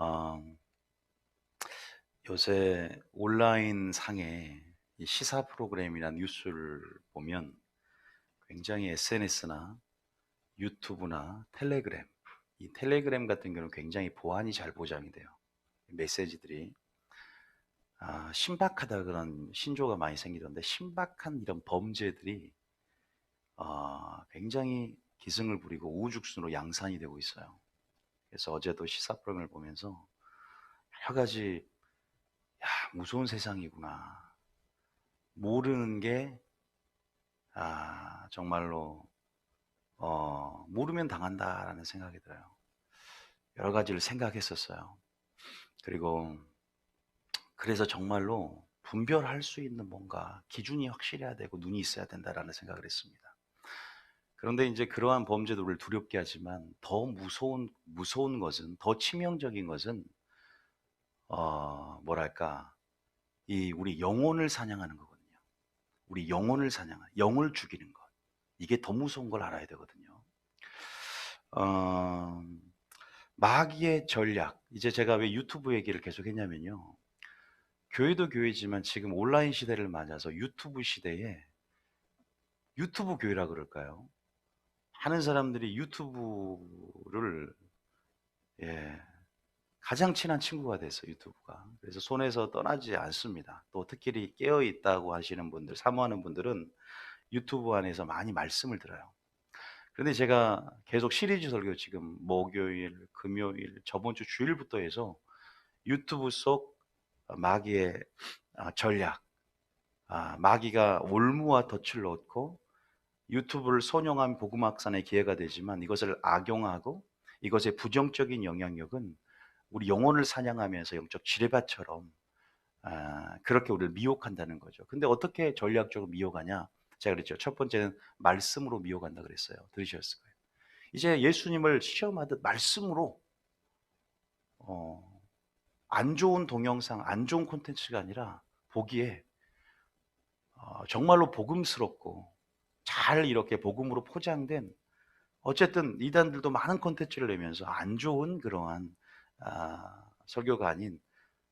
어, 요새 온라인 상에 이 시사 프로그램이나 뉴스를 보면 굉장히 SNS나 유튜브나 텔레그램, 이 텔레그램 같은 경우는 굉장히 보안이 잘 보장이 돼요. 메시지들이 신박하다 그런 신조가 많이 생기던데 신박한 이런 범죄들이 굉장히 기승을 부리고 우후죽순으로 양산이 되고 있어요. 그래서 어제도 시사 프로그램을 보면서 여러 가지 무서운 세상이구나. 모르는 게 정말로 모르면 당한다라는 생각이 들어요. 여러 가지를 생각했었어요. 그리고 그래서 정말로 분별할 수 있는 뭔가 기준이 확실해야 되고 눈이 있어야 된다라는 생각을 했습니다. 그런데 이제 그러한 범죄들을 두렵게 하지만 더 무서운 것은, 더 치명적인 것은 뭐랄까, 이 우리 영혼을 사냥하는 거거든요. 우리 영혼을 사냥하는, 영을 죽이는 것. 이게 더 무서운 걸 알아야 되거든요. 어, 마귀의 전략. 이제 제가 왜 유튜브 얘기를 계속 했냐면요. 교회도 교회지만 지금 온라인 시대를 맞아서 유튜브 시대에 유튜브 교회라 그럴까요? 하는 사람들이 유튜브를 예, 가장 친한 친구가 됐어요, 유튜브가. 그래서 손에서 떠나지 않습니다. 또 특히 깨어 있다고 하시는 분들, 사모하는 분들은 유튜브 안에서 많이 말씀을 들어요. 그런데 제가 계속 시리즈 설교 지금 목요일, 금요일, 저번 주 주일부터 해서 유튜브 속 마귀의 전략, 마귀가 올무와 덫을 놓고 유튜브를 선용한 복음 확산의 기회가 되지만 이것을 악용하고 이것의 부정적인 영향력은 우리 영혼을 사냥하면서 영적 지뢰밭처럼 그렇게 우리를 미혹한다는 거죠. 근데 어떻게 전략적으로 미혹하냐? 제가 그랬죠. 첫 번째는 말씀으로 미혹한다 그랬어요. 들으셨을 거예요. 이제 예수님을 시험하듯 말씀으로 어, 안 좋은 동영상, 안 좋은 콘텐츠가 아니라 보기에 정말로 복음스럽고 잘 이렇게 복음으로 포장된 어쨌든 이단들도 많은 콘텐츠를 내면서 안 좋은 그러한 설교가 아닌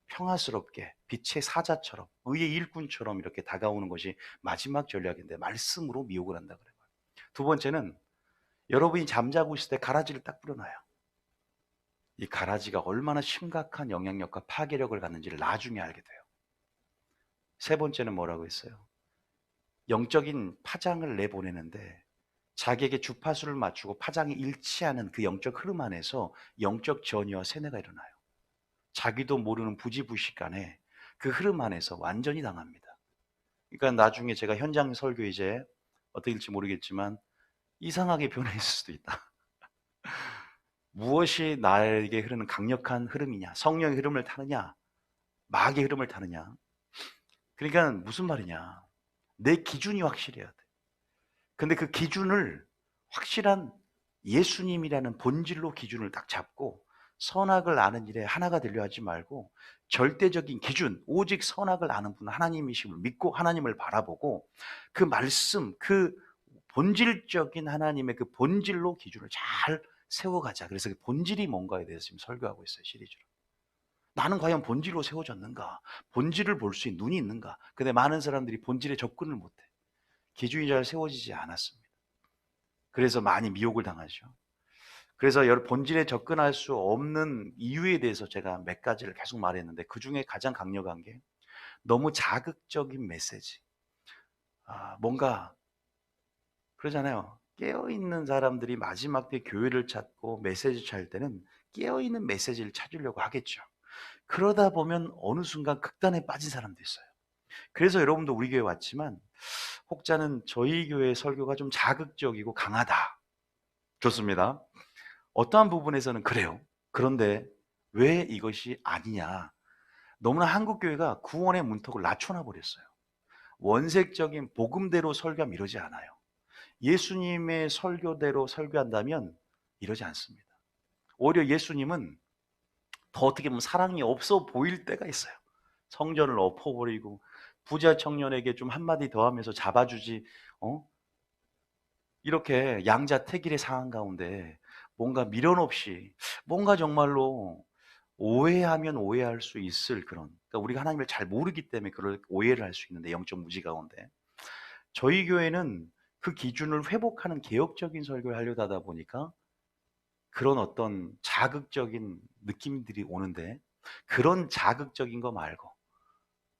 평화스럽게 빛의 사자처럼 의의 일꾼처럼 이렇게 다가오는 것이 마지막 전략인데 말씀으로 미혹을 한다 그래요. 두 번째는 여러분이 잠자고 있을 때 가라지를 딱 뿌려놔요. 이 가라지가 얼마나 심각한 영향력과 파괴력을 갖는지를 나중에 알게 돼요. 세 번째는 뭐라고 했어요? 영적인 파장을 내보내는데 자기에게 주파수를 맞추고 파장이 일치하는 그 영적 흐름 안에서 영적 전이와 세뇌가 일어나요. 자기도 모르는 부지불식간에 그 흐름 안에서 완전히 당합니다. 그러니까 나중에 제가 현장 설교 이제 어떻게 될지 모르겠지만 이상하게 변해 있을 수도 있다. 무엇이 나에게 흐르는 강력한 흐름이냐? 성령의 흐름을 타느냐? 마귀의 흐름을 타느냐? 그러니까 무슨 말이냐? 내 기준이 확실해야 돼. 근데 그 기준을 확실한 예수님이라는 본질로 기준을 딱 잡고 선악을 아는 일에 하나가 되려 하지 말고 절대적인 기준, 오직 선악을 아는 분 하나님이심을 믿고 하나님을 바라보고 그 말씀, 그 본질적인 하나님의 그 본질로 기준을 잘 세워가자. 그래서 그 본질이 뭔가에 대해서 지금 설교하고 있어요, 시리즈로. 나는 과연 본질로 세워졌는가? 본질을 볼 수 있는 눈이 있는가? 근데 많은 사람들이 본질에 접근을 못해. 기준이 잘 세워지지 않았습니다. 그래서 많이 미혹을 당하죠. 그래서 여러 본질에 접근할 수 없는 이유에 대해서 제가 몇 가지를 계속 말했는데 그 중에 가장 강력한 게 너무 자극적인 메시지. 뭔가 그러잖아요. 깨어있는 사람들이 마지막 때 교회를 찾고 메시지 찾을 때는 깨어있는 메시지를 찾으려고 하겠죠. 그러다 보면 어느 순간 극단에 빠진 사람도 있어요. 그래서 여러분도 우리 교회 왔지만 혹자는 저희 교회 설교가 좀 자극적이고 강하다. 좋습니다. 어떠한 부분에서는 그래요. 그런데 왜 이것이 아니냐? 너무나 한국 교회가 구원의 문턱을 낮춰놔 버렸어요. 원색적인 복음대로 설교하면 이러지 않아요. 예수님의 설교대로 설교한다면 이러지 않습니다. 오히려 예수님은 더 어떻게 보면 사랑이 없어 보일 때가 있어요. 성전을 엎어버리고 부자 청년에게 좀 한마디 더 하면서 잡아주지, 이렇게 양자택일의 상황 가운데 뭔가 미련 없이, 뭔가 정말로 오해하면 오해할 수 있을 그런, 그러니까 우리가 하나님을 잘 모르기 때문에 그걸 오해를 할 수 있는데, 영적 무지 가운데 저희 교회는 그 기준을 회복하는 개혁적인 설교를 하려다 하다 보니까 그런 어떤 자극적인 느낌들이 오는데, 그런 자극적인 거 말고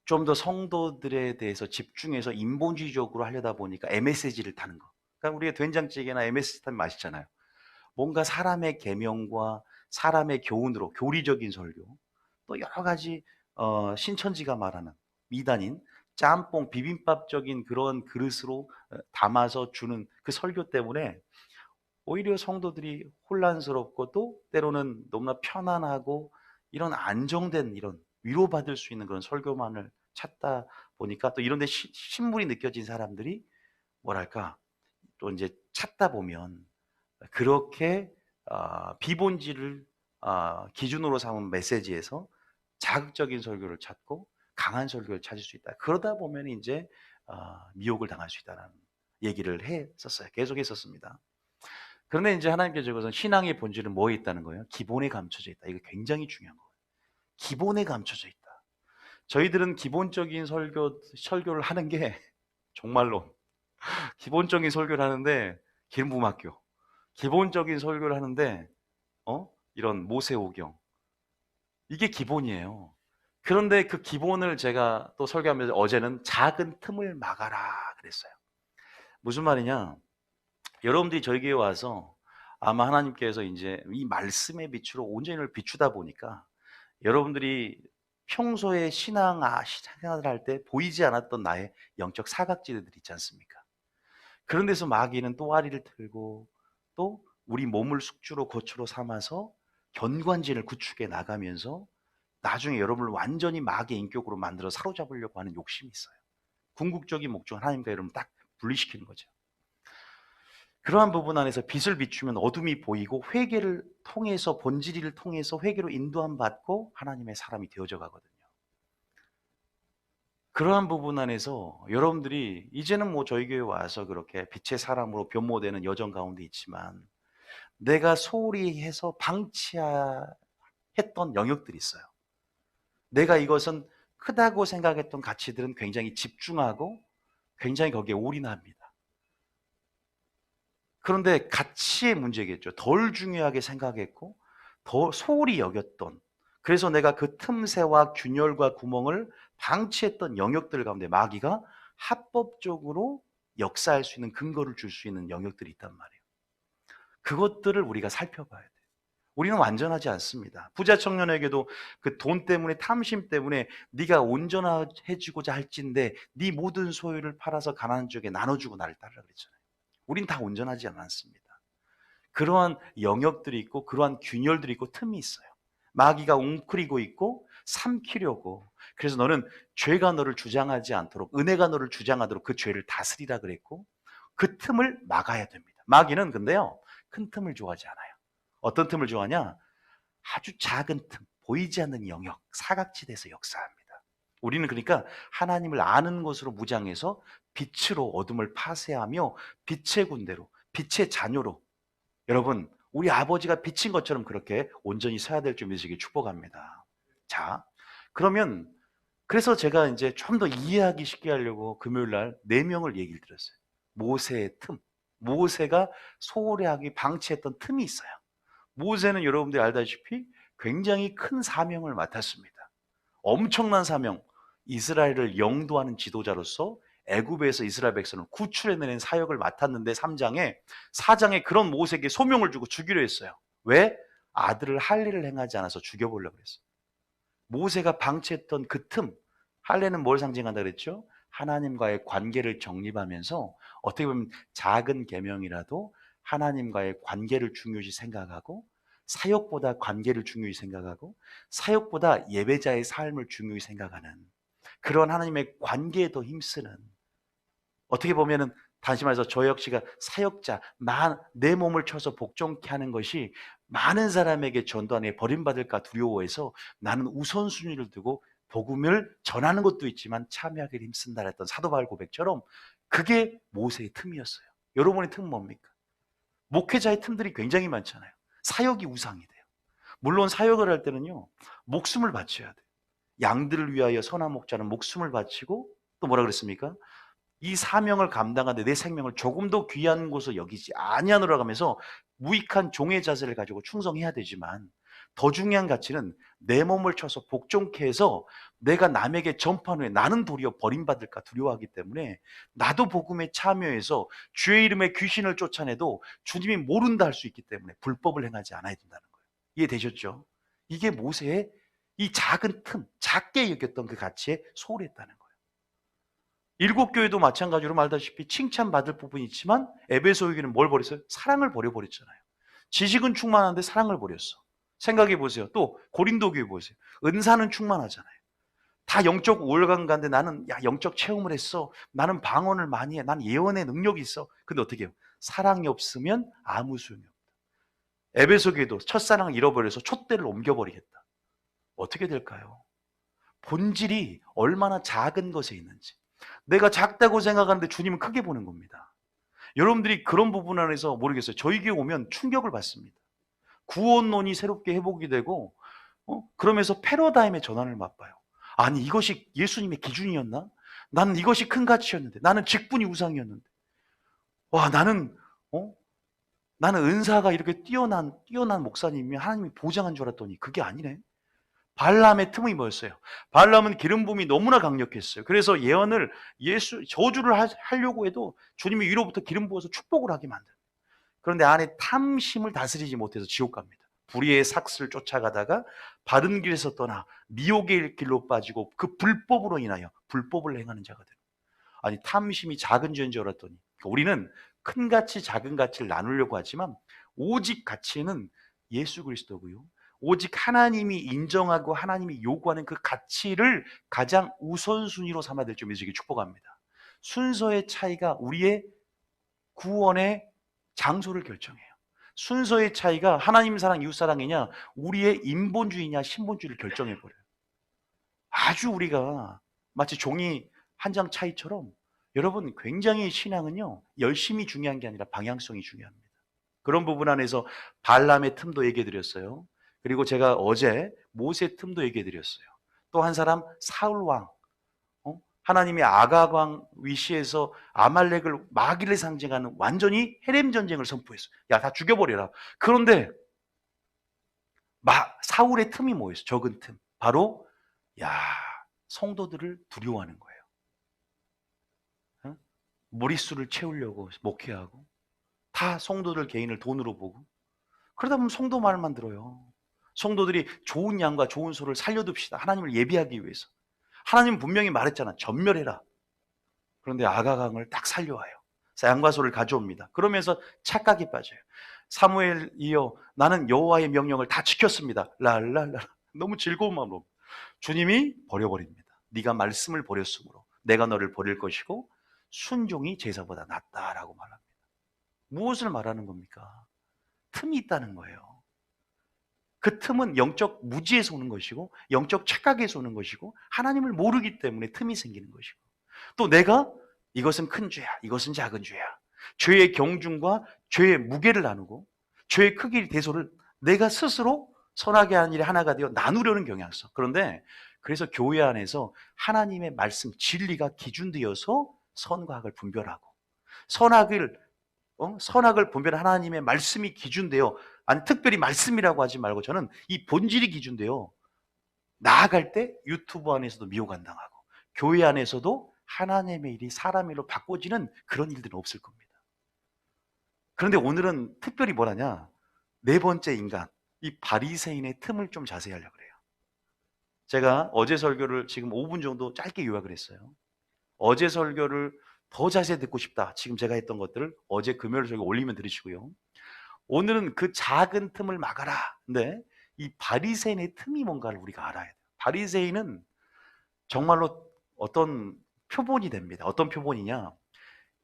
좀 더 성도들에 대해서 집중해서 인본주의적으로 하려다 보니까 MSG를 타는 거. 그러니까 우리가 된장찌개나 MSG 타면 맛있잖아요. 뭔가 사람의 계명과 사람의 교훈으로 교리적인 설교, 또 여러 가지 신천지가 말하는 미단인 짬뽕 비빔밥적인 그런 그릇으로 담아서 주는 그 설교 때문에 오히려 성도들이 혼란스럽고 또 때로는 너무나 편안하고 이런 안정된, 이런 위로받을 수 있는 그런 설교만을 찾다 보니까, 또 이런 데 신물이 느껴진 사람들이 뭐랄까 또 이제 찾다 보면 그렇게 비본질을 기준으로 삼은 메시지에서 자극적인 설교를 찾고 강한 설교를 찾을 수 있다. 그러다 보면 이제 미혹을 당할 수 있다는 얘기를 했었어요. 계속 했었습니다. 그런데 이제 하나님께서는 신앙의 본질은 뭐에 있다는 거예요? 기본에 감춰져 있다. 이거 굉장히 중요한 거예요. 기본에 감춰져 있다. 저희들은 기본적인 설교를 하는 게 정말로 기본적인 설교를 하는데, 기름부음학교 기본적인 설교를 하는데 이런 모세오경, 이게 기본이에요. 그런데 그 기본을 제가 또 설교하면서 어제는 작은 틈을 막아라 그랬어요. 무슨 말이냐? 여러분들이 저희 교회 와서 아마 하나님께서 이제 이 말씀의 빛으로 온전히 비추다 보니까 여러분들이 평소에 신앙생활을 할 때 보이지 않았던 나의 영적 사각지대들 있지 않습니까? 그런 데서 마귀는 또아리를 틀고 또 우리 몸을 숙주로 거처로 삼아서 견관진을 구축해 나가면서 나중에 여러분을 완전히 마귀의 인격으로 만들어 사로잡으려고 하는 욕심이 있어요. 궁극적인 목적은 하나님과 여러분을 딱 분리시키는 거죠. 그러한 부분 안에서 빛을 비추면 어둠이 보이고, 회개를 통해서 본질을 통해서 회개로 인도함 받고 하나님의 사람이 되어져 가거든요. 그러한 부분 안에서 여러분들이 이제는 뭐 저희 교회 와서 그렇게 빛의 사람으로 변모되는 여정 가운데 있지만, 내가 소홀히 해서 방치했던 영역들이 있어요. 내가 이것은 크다고 생각했던 가치들은 굉장히 집중하고 굉장히 거기에 올인합니다. 그런데 가치의 문제겠죠. 덜 중요하게 생각했고 더 소홀히 여겼던, 그래서 내가 그 틈새와 균열과 구멍을 방치했던 영역들 가운데 마귀가 합법적으로 역사할 수 있는 근거를 줄 수 있는 영역들이 있단 말이에요. 그것들을 우리가 살펴봐야 돼요. 우리는 완전하지 않습니다. 부자 청년에게도 그 돈 때문에, 탐심 때문에 네가 온전해지고자 할진대 네 모든 소유를 팔아서 가난한 쪽에 나눠주고 나를 따르라 그랬잖아요. 우린 다 온전하지 않습니다. 그러한 영역들이 있고 그러한 균열들이 있고 틈이 있어요. 마귀가 웅크리고 있고 삼키려고. 그래서 너는 죄가 너를 주장하지 않도록, 은혜가 너를 주장하도록 그 죄를 다스리라 그랬고, 그 틈을 막아야 됩니다. 마귀는 근데요, 큰 틈을 좋아하지 않아요. 어떤 틈을 좋아하냐? 아주 작은 틈, 보이지 않는 영역, 사각지대에서 역사합니다. 우리는 그러니까 하나님을 아는 것으로 무장해서 빛으로 어둠을 파쇄하며 빛의 군대로, 빛의 자녀로, 여러분 우리 아버지가 비친 것처럼 그렇게 온전히 서야 될 줄 믿으시길 축복합니다. 자, 그러면 그래서 제가 이제 좀 더 이해하기 쉽게 하려고 금요일 날 4명을 얘기를 드렸어요. 모세의 틈. 모세가 소홀하게 방치했던 틈이 있어요. 모세는 여러분들이 알다시피 굉장히 큰 사명을 맡았습니다. 엄청난 사명. 이스라엘을 영도하는 지도자로서 애굽에서 이스라엘 백성을 구출해내는 사역을 맡았는데, 4장에 그런 모세에게 소명을 주고 죽이려 했어요. 왜? 아들을 할례를 행하지 않아서 죽여보려고 그랬어요. 모세가 방치했던 그 틈, 할례는 뭘 상징한다 그랬죠? 하나님과의 관계를 정립하면서 어떻게 보면 작은 계명이라도 하나님과의 관계를 중요시 생각하고, 사역보다 관계를 중요히 생각하고, 사역보다 예배자의 삶을 중요히 생각하는 그런 하나님의 관계에 더 힘쓰는, 어떻게 보면은 다시 말해서 저 역시가 사역자, 내 몸을 쳐서 복종케 하는 것이 많은 사람에게 전도하는 버림받을까 두려워해서 나는 우선순위를 두고 복음을 전하는 것도 있지만 참여하기를 힘쓴다 했던 사도 바울 고백처럼, 그게 모세의 틈이었어요. 여러분의 틈은 뭡니까? 목회자의 틈들이 굉장히 많잖아요. 사역이 우상이 돼요. 물론 사역을 할 때는요, 목숨을 바쳐야 돼. 양들을 위하여 선한 목자는 목숨을 바치고 또 뭐라 그랬습니까? 이 사명을 감당하는데 내 생명을 조금 더 귀한 곳으로 여기지 아니하노라 하면서 무익한 종의 자세를 가지고 충성해야 되지만, 더 중요한 가치는 내 몸을 쳐서 복종케 해서 내가 남에게 전파한 후에 나는 도리어 버림받을까 두려워하기 때문에 나도 복음에 참여해서 주의 이름에 귀신을 쫓아내도 주님이 모른다 할 수 있기 때문에 불법을 행하지 않아야 된다는 거예요. 이해되셨죠? 이게 모세의 이 작은 틈, 작게 여겼던 그 가치에 소홀했다는 거예요. 일곱 교회도 마찬가지로 말다시피 칭찬받을 부분이 있지만 에베소 교회는 뭘 버렸어요? 사랑을 버려버렸잖아요. 지식은 충만한데 사랑을 버렸어. 생각해 보세요. 또 고린도 교회 보세요. 은사는 충만하잖아요. 다 영적 우월감 가운데 나는 영적 체험을 했어. 나는 방언을 많이 해. 난 예언의 능력이 있어. 근데 어떻게 해요? 사랑이 없으면 아무 소용이 없다. 에베소 교회도 첫사랑을 잃어버려서 촛대를 옮겨버리겠다. 어떻게 될까요? 본질이 얼마나 작은 것에 있는지. 내가 작다고 생각하는데 주님은 크게 보는 겁니다. 여러분들이 그런 부분 안에서 모르겠어요. 저희 교회 오면 충격을 받습니다. 구원론이 새롭게 회복이 되고 그러면서 패러다임의 전환을 맛봐요. 아니, 이것이 예수님의 기준이었나? 나는 이것이 큰 가치였는데, 나는 직분이 우상이었는데, 와, 나는 은사가 이렇게 뛰어난 목사님이 하나님이 보장한 줄 알았더니 그게 아니네. 발람의 틈이 뭐였어요? 발람은 기름 부음이 너무나 강력했어요. 그래서 예언을 저주를 하려고 해도 주님이 위로부터 기름 부어서 축복을 하게 만들어요. 그런데 안에 탐심을 다스리지 못해서 지옥 갑니다. 불의의 삭슬 쫓아가다가 바른 길에서 떠나 미혹의 길로 빠지고 그 불법으로 인하여 불법을 행하는 자가 돼요. 아니, 탐심이 작은 죄인 줄 알았더니, 우리는 큰 가치 작은 가치를 나누려고 하지만 오직 가치는 예수 그리스도고요, 오직 하나님이 인정하고 하나님이 요구하는 그 가치를 가장 우선순위로 삼아야 될 줄 믿으시기 축복합니다. 순서의 차이가 우리의 구원의 장소를 결정해요. 순서의 차이가 하나님 사랑 이웃 사랑이냐 우리의 인본주의냐 신본주의를 결정해버려요. 아주 우리가 마치 종이 한 장 차이처럼, 여러분, 굉장히 신앙은요, 열심히 중요한 게 아니라 방향성이 중요합니다. 그런 부분 안에서 발람의 틈도 얘기해 드렸어요. 그리고 제가 어제 모세 틈도 얘기해 드렸어요. 또 한 사람 사울 왕, 하나님의 아각 왕 위시에서 아말렉을 마귀를 상징하는 완전히 헤렘 전쟁을 선포했어요. 야, 다 죽여버려라. 그런데 사울의 틈이 뭐였어요? 적은 틈. 바로 성도들을 두려워하는 거예요. 무리수를 채우려고 목회하고 다 성도들 개인을 돈으로 보고, 그러다 보면 성도 말만 들어요. 성도들이 좋은 양과 좋은 소를 살려둡시다. 하나님을 예비하기 위해서. 하나님은 분명히 말했잖아. 전멸해라. 그런데 아가강을 딱 살려와요. 양과 소를 가져옵니다. 그러면서 착각에 빠져요. 사무엘 이어 나는 여호와의 명령을 다 지켰습니다. 랄랄라. 너무 즐거운 마음으로 주님이 버려버립니다. 네가 말씀을 버렸으므로 내가 너를 버릴 것이고 순종이 제사보다 낫다라고 말합니다. 무엇을 말하는 겁니까? 틈이 있다는 거예요. 그 틈은 영적 무지에서 오는 것이고 영적 착각에서 오는 것이고 하나님을 모르기 때문에 틈이 생기는 것이고, 또 내가 이것은 큰 죄야, 이것은 작은 죄야, 죄의 경중과 죄의 무게를 나누고 죄의 크기 대소를 내가 스스로 선하게 하는 일이 하나가 되어 나누려는 경향성. 그런데 그래서 교회 안에서 하나님의 말씀 진리가 기준되어서 선과 악을 분별하고, 선악을 분별하는 하나님의 말씀이 기준되어, 아니 특별히 말씀이라고 하지 말고 저는 이 본질이 기준되어 나아갈 때 유튜브 안에서도 미혹 안 당하고 교회 안에서도 하나님의 일이 사람 일로 바꿔지는 그런 일들은 없을 겁니다. 그런데 오늘은 특별히 뭐라냐, 네 번째 인간, 이 바리새인의 틈을 좀 자세히 하려고 그래요. 제가 어제 설교를 지금 5분 정도 짧게 요약을 했어요. 어제 설교를 더 자세히 듣고 싶다, 지금 제가 했던 것들을 어제 금요일 설교 올리면 들으시고요. 오늘은 그 작은 틈을 막아라. 근데 이 바리새인의 틈이 뭔가를 우리가 알아야 돼요. 바리새인은 정말로 어떤 표본이 됩니다. 어떤 표본이냐,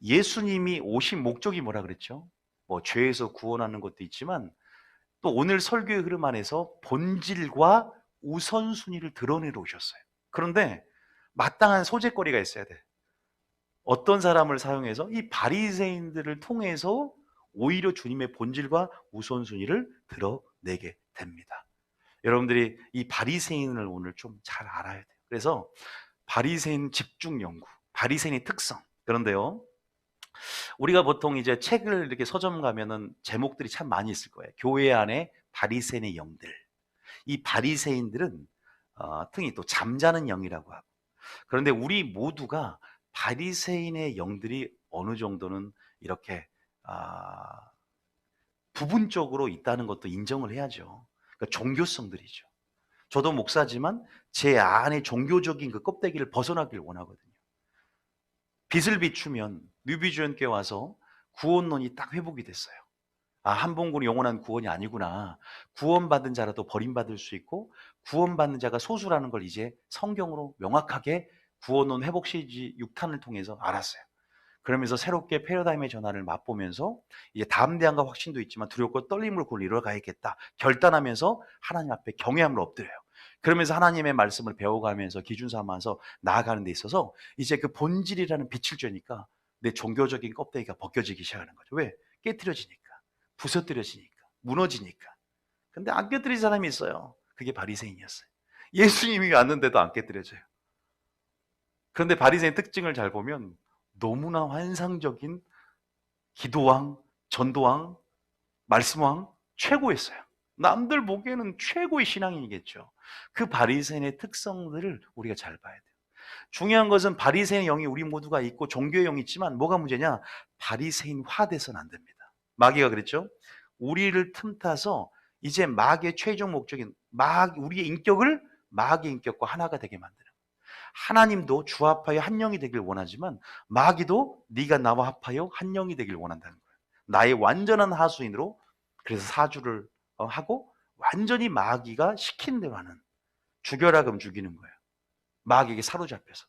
예수님이 오신 목적이 뭐라 그랬죠? 뭐 죄에서 구원하는 것도 있지만 또 오늘 설교의 흐름 안에서 본질과 우선순위를 드러내러 오셨어요. 그런데 마땅한 소재거리가 있어야 돼. 어떤 사람을 사용해서 이 바리새인들을 통해서 오히려 주님의 본질과 우선순위를 드러내게 됩니다. 여러분들이 이 바리새인을 오늘 좀 잘 알아야 돼요. 그래서 바리새인 집중 연구, 바리새인의 특성. 그런데요, 우리가 보통 이제 책을 이렇게 서점 가면은 제목들이 참 많이 있을 거예요. 교회 안에 바리새인의 영들. 이 바리새인들은 특히 또 잠자는 영이라고 하고. 그런데 우리 모두가 바리새인의 영들이 어느 정도는 이렇게 아, 부분적으로 있다는 것도 인정을 해야죠. 그러니까 종교성들이죠. 저도 목사지만 제 안에 종교적인 그 껍데기를 벗어나길 원하거든요. 빛을 비추면 뉴비주연께 와서 구원론이 딱 회복이 됐어요. 아, 한봉군이 영원한 구원이 아니구나. 구원받은 자라도 버림받을 수 있고 구원받는 자가 소수라는 걸 이제 성경으로 명확하게 구원론 회복 시리즈 6탄을 통해서 알았어요. 그러면서 새롭게 패러다임의 전환을 맛보면서 이제 담대함과 확신도 있지만 두렵고 떨림으로 그걸 이뤄가야겠다 결단하면서 하나님 앞에 경외함을 엎드려요. 그러면서 하나님의 말씀을 배워가면서 기준 삼아서 나아가는 데 있어서 이제 그 본질이라는 빛을 쬐니까 내 종교적인 껍데기가 벗겨지기 시작하는 거죠. 왜? 깨트려지니까, 부서뜨려지니까, 무너지니까. 근데 안 깨트린 사람이 있어요. 그게 바리새인이었어요. 예수님이 왔는데도 안 깨트려져요. 그런데 바리새인 특징을 잘 보면 너무나 환상적인 기도왕, 전도왕, 말씀왕 최고였어요. 남들 보기에는 최고의 신앙인이겠죠. 그 바리새인의 특성들을 우리가 잘 봐야 돼요. 중요한 것은 바리새인의 영이 우리 모두가 있고 종교의 영이 있지만 뭐가 문제냐? 바리새인화 돼서는 안 됩니다. 마귀가 그랬죠. 우리를 틈타서 이제 마귀의 최종 목적인 우리의 인격을 마귀의 인격과 하나가 되게 만드는. 하나님도 주 합하여 한 영이 되길 원하지만 마귀도 네가 나와 합하여 한 영이 되길 원한다는 거예요. 나의 완전한 하수인으로 그래서 사주를 하고 완전히 마귀가 시킨 대로 하는, 죽여라 그럼 죽이는 거예요. 마귀에게 사로잡혀서.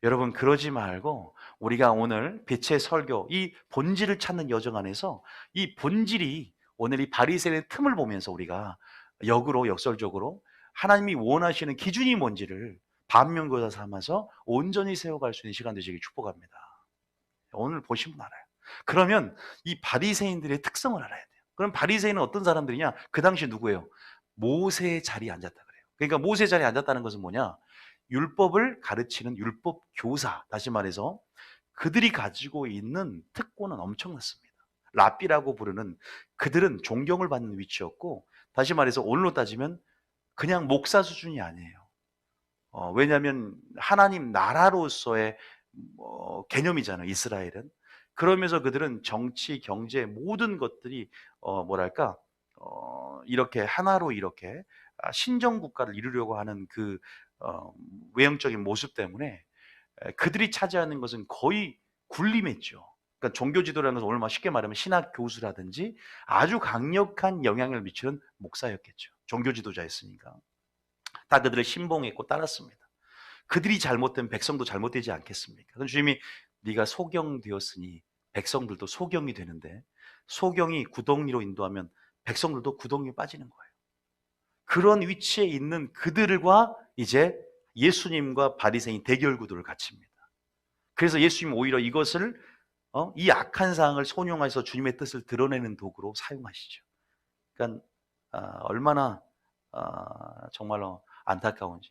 여러분 그러지 말고 우리가 오늘 빛의 설교, 이 본질을 찾는 여정 안에서 이 본질이 오늘 이 바리새인의 틈을 보면서 우리가 역설적으로 하나님이 원하시는 기준이 뭔지를 반면교사 삼아서 온전히 세워갈 수 있는 시간 되시길 축복합니다. 오늘 보시면 알아요. 그러면 이 바리새인들의 특성을 알아야 돼요. 그럼 바리새인은 어떤 사람들이냐? 그 당시 누구예요? 모세의 자리에 앉았다 그래요. 그러니까 모세의 자리에 앉았다는 것은 뭐냐? 율법을 가르치는 율법 교사, 다시 말해서 그들이 가지고 있는 특권은 엄청났습니다. 랍비라고 부르는 그들은 존경을 받는 위치였고, 다시 말해서 오늘로 따지면 그냥 목사 수준이 아니에요. 왜냐하면 하나님 나라로서의 개념이잖아요, 이스라엘은. 그러면서 그들은 정치, 경제 모든 것들이 이렇게 하나로 이렇게 신정 국가를 이루려고 하는 그 외형적인 모습 때문에 그들이 차지하는 것은 거의 군림했죠. 그러니까 종교 지도라는 것은 오늘 쉽게 말하면 신학 교수라든지 아주 강력한 영향을 미치는 목사였겠죠. 종교 지도자였으니까. 다 그들을 신봉했고 따랐습니다. 그들이 잘못된 백성도 잘못되지 않겠습니까? 그럼 주님이 네가 소경되었으니 백성들도 소경이 되는데 소경이 구덩이로 인도하면 백성들도 구덩이에 빠지는 거예요. 그런 위치에 있는 그들과 이제 예수님과 바리새인 대결 구도를 갖춥니다. 그래서 예수님 오히려 이것을 이 악한 상황을 손용해서 주님의 뜻을 드러내는 도구로 사용하시죠. 그러니까 얼마나 정말로 안타까운지.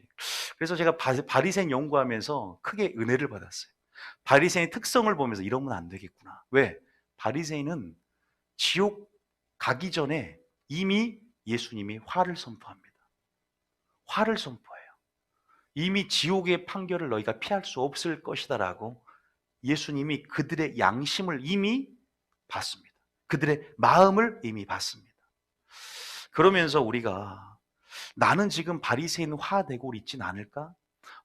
그래서 제가 바리새인 연구하면서 크게 은혜를 받았어요. 바리새인의 특성을 보면서 이러면 안 되겠구나. 왜? 바리새인은 지옥 가기 전에 이미 예수님이 화를 선포합니다. 화를 선포해요. 이미 지옥의 판결을 너희가 피할 수 없을 것이다라고 예수님이 그들의 양심을 이미 봤습니다. 그들의 마음을 이미 봤습니다. 그러면서 우리가 나는 지금 바리새인화 되고 있진 않을까?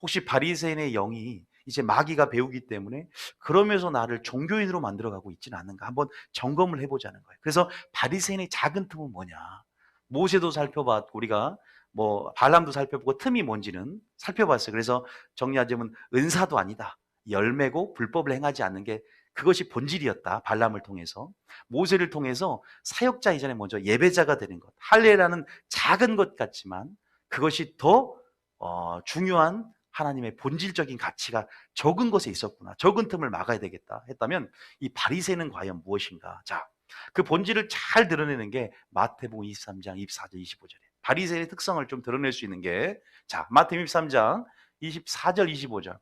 혹시 바리새인의 영이 이제 마귀가 배우기 때문에 그러면서 나를 종교인으로 만들어가고 있지는 않는가? 한번 점검을 해보자는 거예요. 그래서 바리새인의 작은 틈은 뭐냐? 모세도 살펴봤고 우리가 발람도 살펴보고 틈이 뭔지는 살펴봤어요. 그래서 정리하자면 은사도 아니다. 열매고 불법을 행하지 않는 게 그것이 본질이었다. 발람을 통해서. 모세를 통해서 사역자 이전에 먼저 예배자가 되는 것. 할례라는 작은 것 같지만 그것이 더 중요한 하나님의 본질적인 가치가 적은 것에 있었구나. 적은 틈을 막아야 되겠다 했다면 이 바리새는 과연 무엇인가? 자, 그 본질을 잘 드러내는 게 마태복음 23장 24절 25절이에요. 바리새인의 특성을 좀 드러낼 수 있는 게, 자, 마태복음 23장 24절 25절.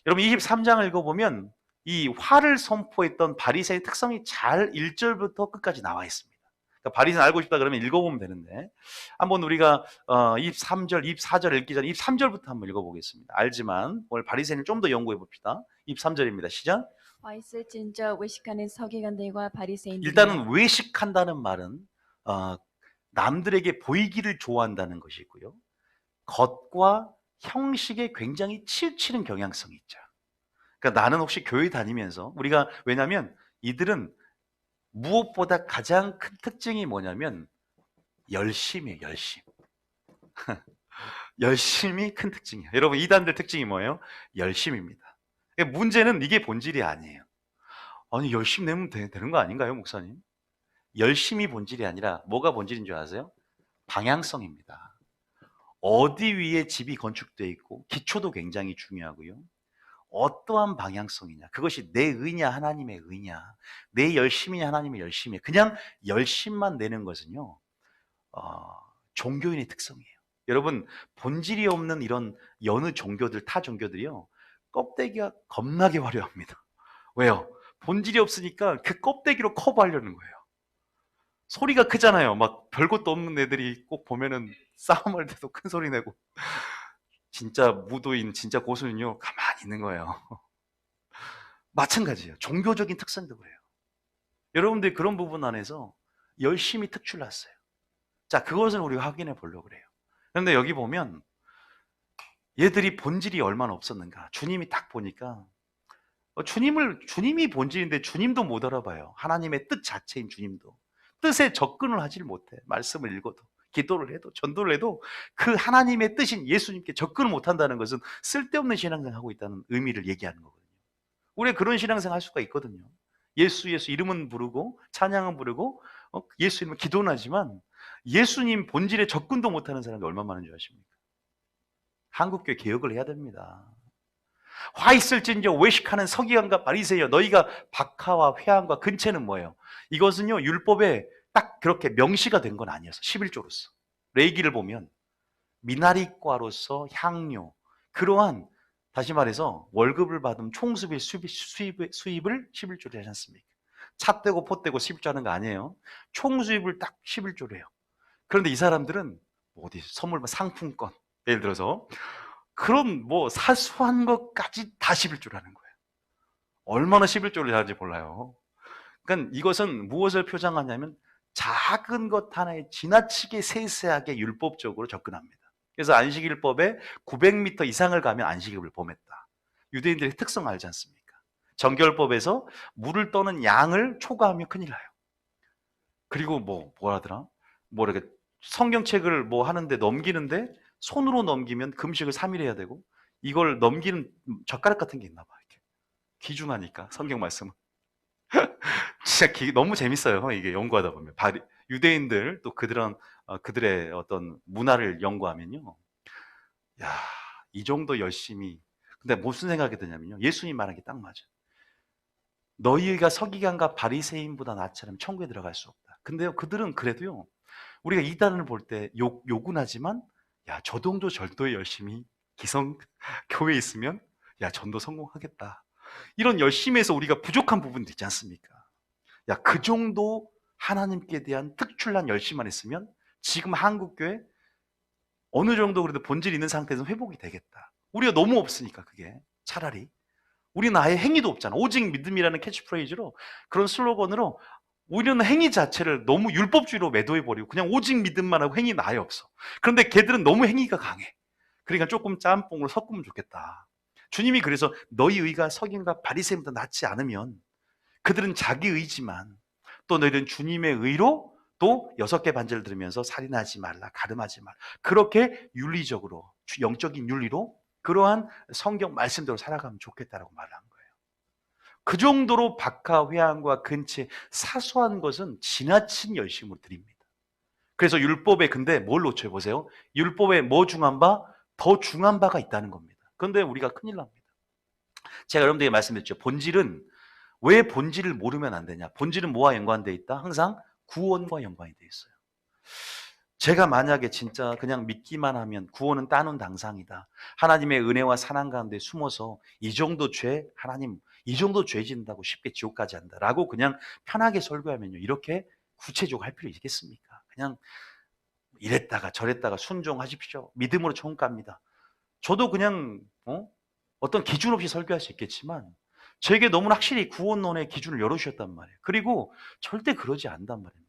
여러분 23장을 읽어보면 이 화를 선포했던 바리새인의 특성이 잘 1절부터 끝까지 나와 있습니다. 그러니까 바리새인 알고 싶다 그러면 읽어보면 되는데, 한번 우리가 23절, 24절 읽기 전에 23절부터 한번 읽어보겠습니다. 알지만 오늘 바리새인을 좀 더 연구해 봅시다. 23절입니다. 시작. 와 있을진저 외식하는 서기관들과 바리새인들이 일단은 외식한다는 말은 남들에게 보이기를 좋아한다는 것이 있고요. 겉과 형식에 굉장히 치우치는 경향성이 있죠. 그러니까 나는 혹시 교회 다니면서 우리가, 왜냐하면 이들은 무엇보다 가장 큰 특징이 뭐냐면 열심이에요. 열심. 열심이 큰 특징이에요. 여러분 이단들 특징이 뭐예요? 열심입니다. 문제는 이게 본질이 아니에요. 아니 열심히 내면 되는 거 아닌가요, 목사님? 열심이 본질이 아니라 뭐가 본질인 줄 아세요? 방향성입니다. 어디 위에 집이 건축되어 있고 기초도 굉장히 중요하고요. 어떠한 방향성이냐, 그것이 내 의냐 하나님의 의냐, 내 열심이냐 하나님의 열심이냐. 그냥 열심만 내는 것은요 종교인의 특성이에요. 여러분 본질이 없는 이런 여느 종교들, 타 종교들이요 껍데기가 겁나게 화려합니다. 왜요? 본질이 없으니까 그 껍데기로 커버하려는 거예요. 소리가 크잖아요. 막 별것도 없는 애들이 꼭 보면은 싸움할 때도 큰 소리 내고. 진짜 무도인, 진짜 고수는요 가만히 있는 거예요. 마찬가지예요. 종교적인 특성도 그래요. 여러분들이 그런 부분 안에서 열심히 특출났어요. 자, 그것을 우리가 확인해 보려고 그래요. 그런데 여기 보면 얘들이 본질이 얼마나 없었는가. 주님이 딱 보니까 주님이 본질인데 주님도 못 알아봐요. 하나님의 뜻 자체인 주님도 뜻에 접근을 하질 못해. 말씀을 읽어도, 기도를 해도, 전도를 해도 그 하나님의 뜻인 예수님께 접근을 못한다는 것은 쓸데없는 신앙생활을 하고 있다는 의미를 얘기하는 거거든요. 우리가 그런 신앙생활 할 수가 있거든요. 예수 이름은 부르고 찬양은 부르고 예수 이름은 기도는 하지만 예수님 본질에 접근도 못하는 사람이 얼마나 많은 줄 아십니까? 한국교회 개혁을 해야 됩니다. 화 있을진저 외식하는 서기관과 바리새여, 너희가 박하와 회항과 근체는 뭐예요? 이것은요 율법에 딱 그렇게 명시가 된 건 아니었어. 11조로서 레위기를 보면 미나리과로서 향료, 그러한, 다시 말해서 월급을 받으면 총수입 수입을 11조로 하지 않습니까? 차 떼고 포 떼고 11조 하는 거 아니에요. 총수입을 딱 11조로 해요. 그런데 이 사람들은 어디 선물, 상품권, 예를 들어서 그런 사소한 것까지 다 11조를 하는 거예요. 얼마나 11조를 하는지 몰라요. 그러니까 이것은 무엇을 표장하냐면 작은 것 하나에 지나치게 세세하게 율법적으로 접근합니다. 그래서 안식일법에 900m 이상을 가면 안식일을 범했다. 유대인들의 특성 알지 않습니까? 정결법에서 물을 떠는 양을 초과하면 큰일 나요. 그리고 뭐라더라? 이렇게 성경책을 하는데 넘기는데 손으로 넘기면 금식을 3일 해야 되고, 이걸 넘기는 젓가락 같은 게 있나 봐. 이렇게 귀중하니까 성경 말씀은. 진짜 너무 재밌어요. 이게 연구하다 보면 유대인들 또 그들의 어떤 문화를 연구하면요, 야, 이 정도 열심히. 근데 무슨 생각이 드냐면요, 예수님 말한 게 딱 맞아. 너희가 서기관과 바리새인보다 낫지 않으면 천국에 들어갈 수 없다. 근데요, 그들은 그래도요, 우리가 이단을 볼 때 욕은 하지만, 야, 저 정도 절도에 열심히 교회에 있으면, 야, 전도 성공하겠다. 이런 열심에서 우리가 부족한 부분도 있지 않습니까? 야, 그 정도 하나님께 대한 특출난 열심만 있으면 지금 한국교회 어느 정도 그래도 본질 있는 상태에서 회복이 되겠다. 우리가 너무 없으니까 그게 차라리. 우리는 아예 행위도 없잖아. 오직 믿음이라는 캐치프레이즈로, 그런 슬로건으로 우리는 행위 자체를 너무 율법주의로 매도해버리고 그냥 오직 믿음만 하고 행위는 아예 없어. 그런데 걔들은 너무 행위가 강해. 그러니까 조금 짬뽕으로 섞으면 좋겠다. 주님이 그래서 너희 의가 서기관과 바리새인보다 낫지 않으면, 그들은 자기 의지만, 또 너희는 주님의 의로 또 6개 반절을 들으면서 살인하지 말라, 가늠하지 말라, 그렇게 윤리적으로, 영적인 윤리로 그러한 성경 말씀대로 살아가면 좋겠다라고 말한 거예요. 그 정도로 박하, 회항과 근체, 사소한 것은 지나친 열심으로 드립니다. 그래서 율법에, 근데 뭘 놓쳐요? 보세요. 율법에 뭐 중한 바? 더 중한 바가 있다는 겁니다. 그런데 우리가 큰일 납니다. 제가 여러분들에게 말씀드렸죠. 본질은, 왜 본질을 모르면 안 되냐? 본질은 뭐와 연관되어 있다? 항상 구원과 연관이 되어 있어요. 제가 만약에 진짜 그냥 믿기만 하면 구원은 따놓은 당상이다. 하나님의 은혜와 사랑 가운데 숨어서 이 정도 죄, 하나님 이 정도 죄 짓는다고 쉽게 지옥까지 한다라고 그냥 편하게 설교하면요. 이렇게 구체적으로 할 필요 있겠습니까? 그냥 이랬다가 저랬다가 순종하십시오. 믿음으로 총갑니다. 저도 그냥 어떤 기준 없이 설교할 수 있겠지만 저에게 너무나 확실히 구원론의 기준을 열어주셨단 말이에요. 그리고 절대 그러지 않단 말입니다.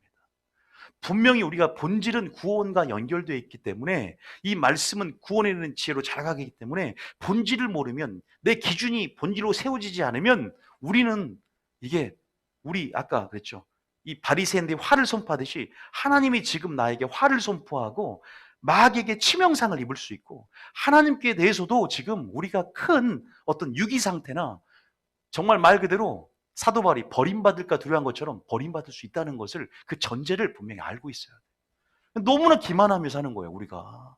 분명히 우리가 본질은 구원과 연결되어 있기 때문에 이 말씀은 구원에 있는 지혜로 자라가기 때문에 본질을 모르면 내 기준이 본질로 세워지지 않으면 우리는 이게 우리 아까 그랬죠. 이 바리새인들이 화를 선포하듯이 하나님이 지금 나에게 화를 선포하고 마귀에게 치명상을 입을 수 있고 하나님께 대해서도 지금 우리가 큰 어떤 유기 상태나 정말 말 그대로 사도 바울이 버림받을까 두려운 것처럼 버림받을 수 있다는 것을 그 전제를 분명히 알고 있어야 돼요. 너무나 기만하며 사는 거예요, 우리가.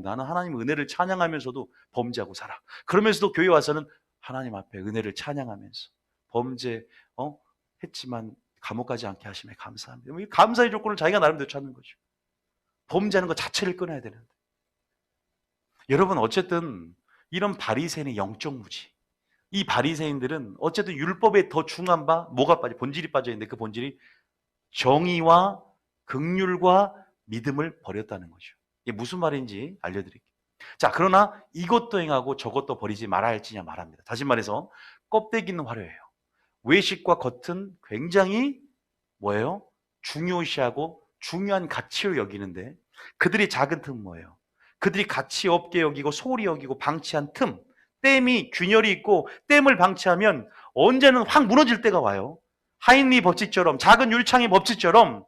나는 하나님 은혜를 찬양하면서도 범죄하고 살아. 그러면서도 교회 와서는 하나님 앞에 은혜를 찬양하면서 범죄 했지만 감옥 가지 않게 하심에 감사합니다. 이 감사의 조건을 자기가 나름대로 찾는 거죠. 범죄하는 것 자체를 끊어야 되는데. 여러분 어쨌든 이런 바리새인의 영적 무지. 이 바리새인들은 어쨌든 율법에 더 중한 바 뭐가 빠져? 본질이 빠져 있는데 그 본질이 정의와 긍휼과 믿음을 버렸다는 거죠. 이게 무슨 말인지 알려드릴게요. 자, 그러나 이것도 행하고 저것도 버리지 말아야 할지냐 말합니다. 다시 말해서 껍데기는 화려해요. 외식과 겉은 굉장히 뭐예요? 중요시하고 중요한 가치로 여기는데 그들이 작은 틈은 뭐예요? 그들이 가치 없게 여기고 소홀히 여기고 방치한 틈, 댐이 균열이 있고 댐을 방치하면 언제는 확 무너질 때가 와요. 하인리 법칙처럼 작은 율창의 법칙처럼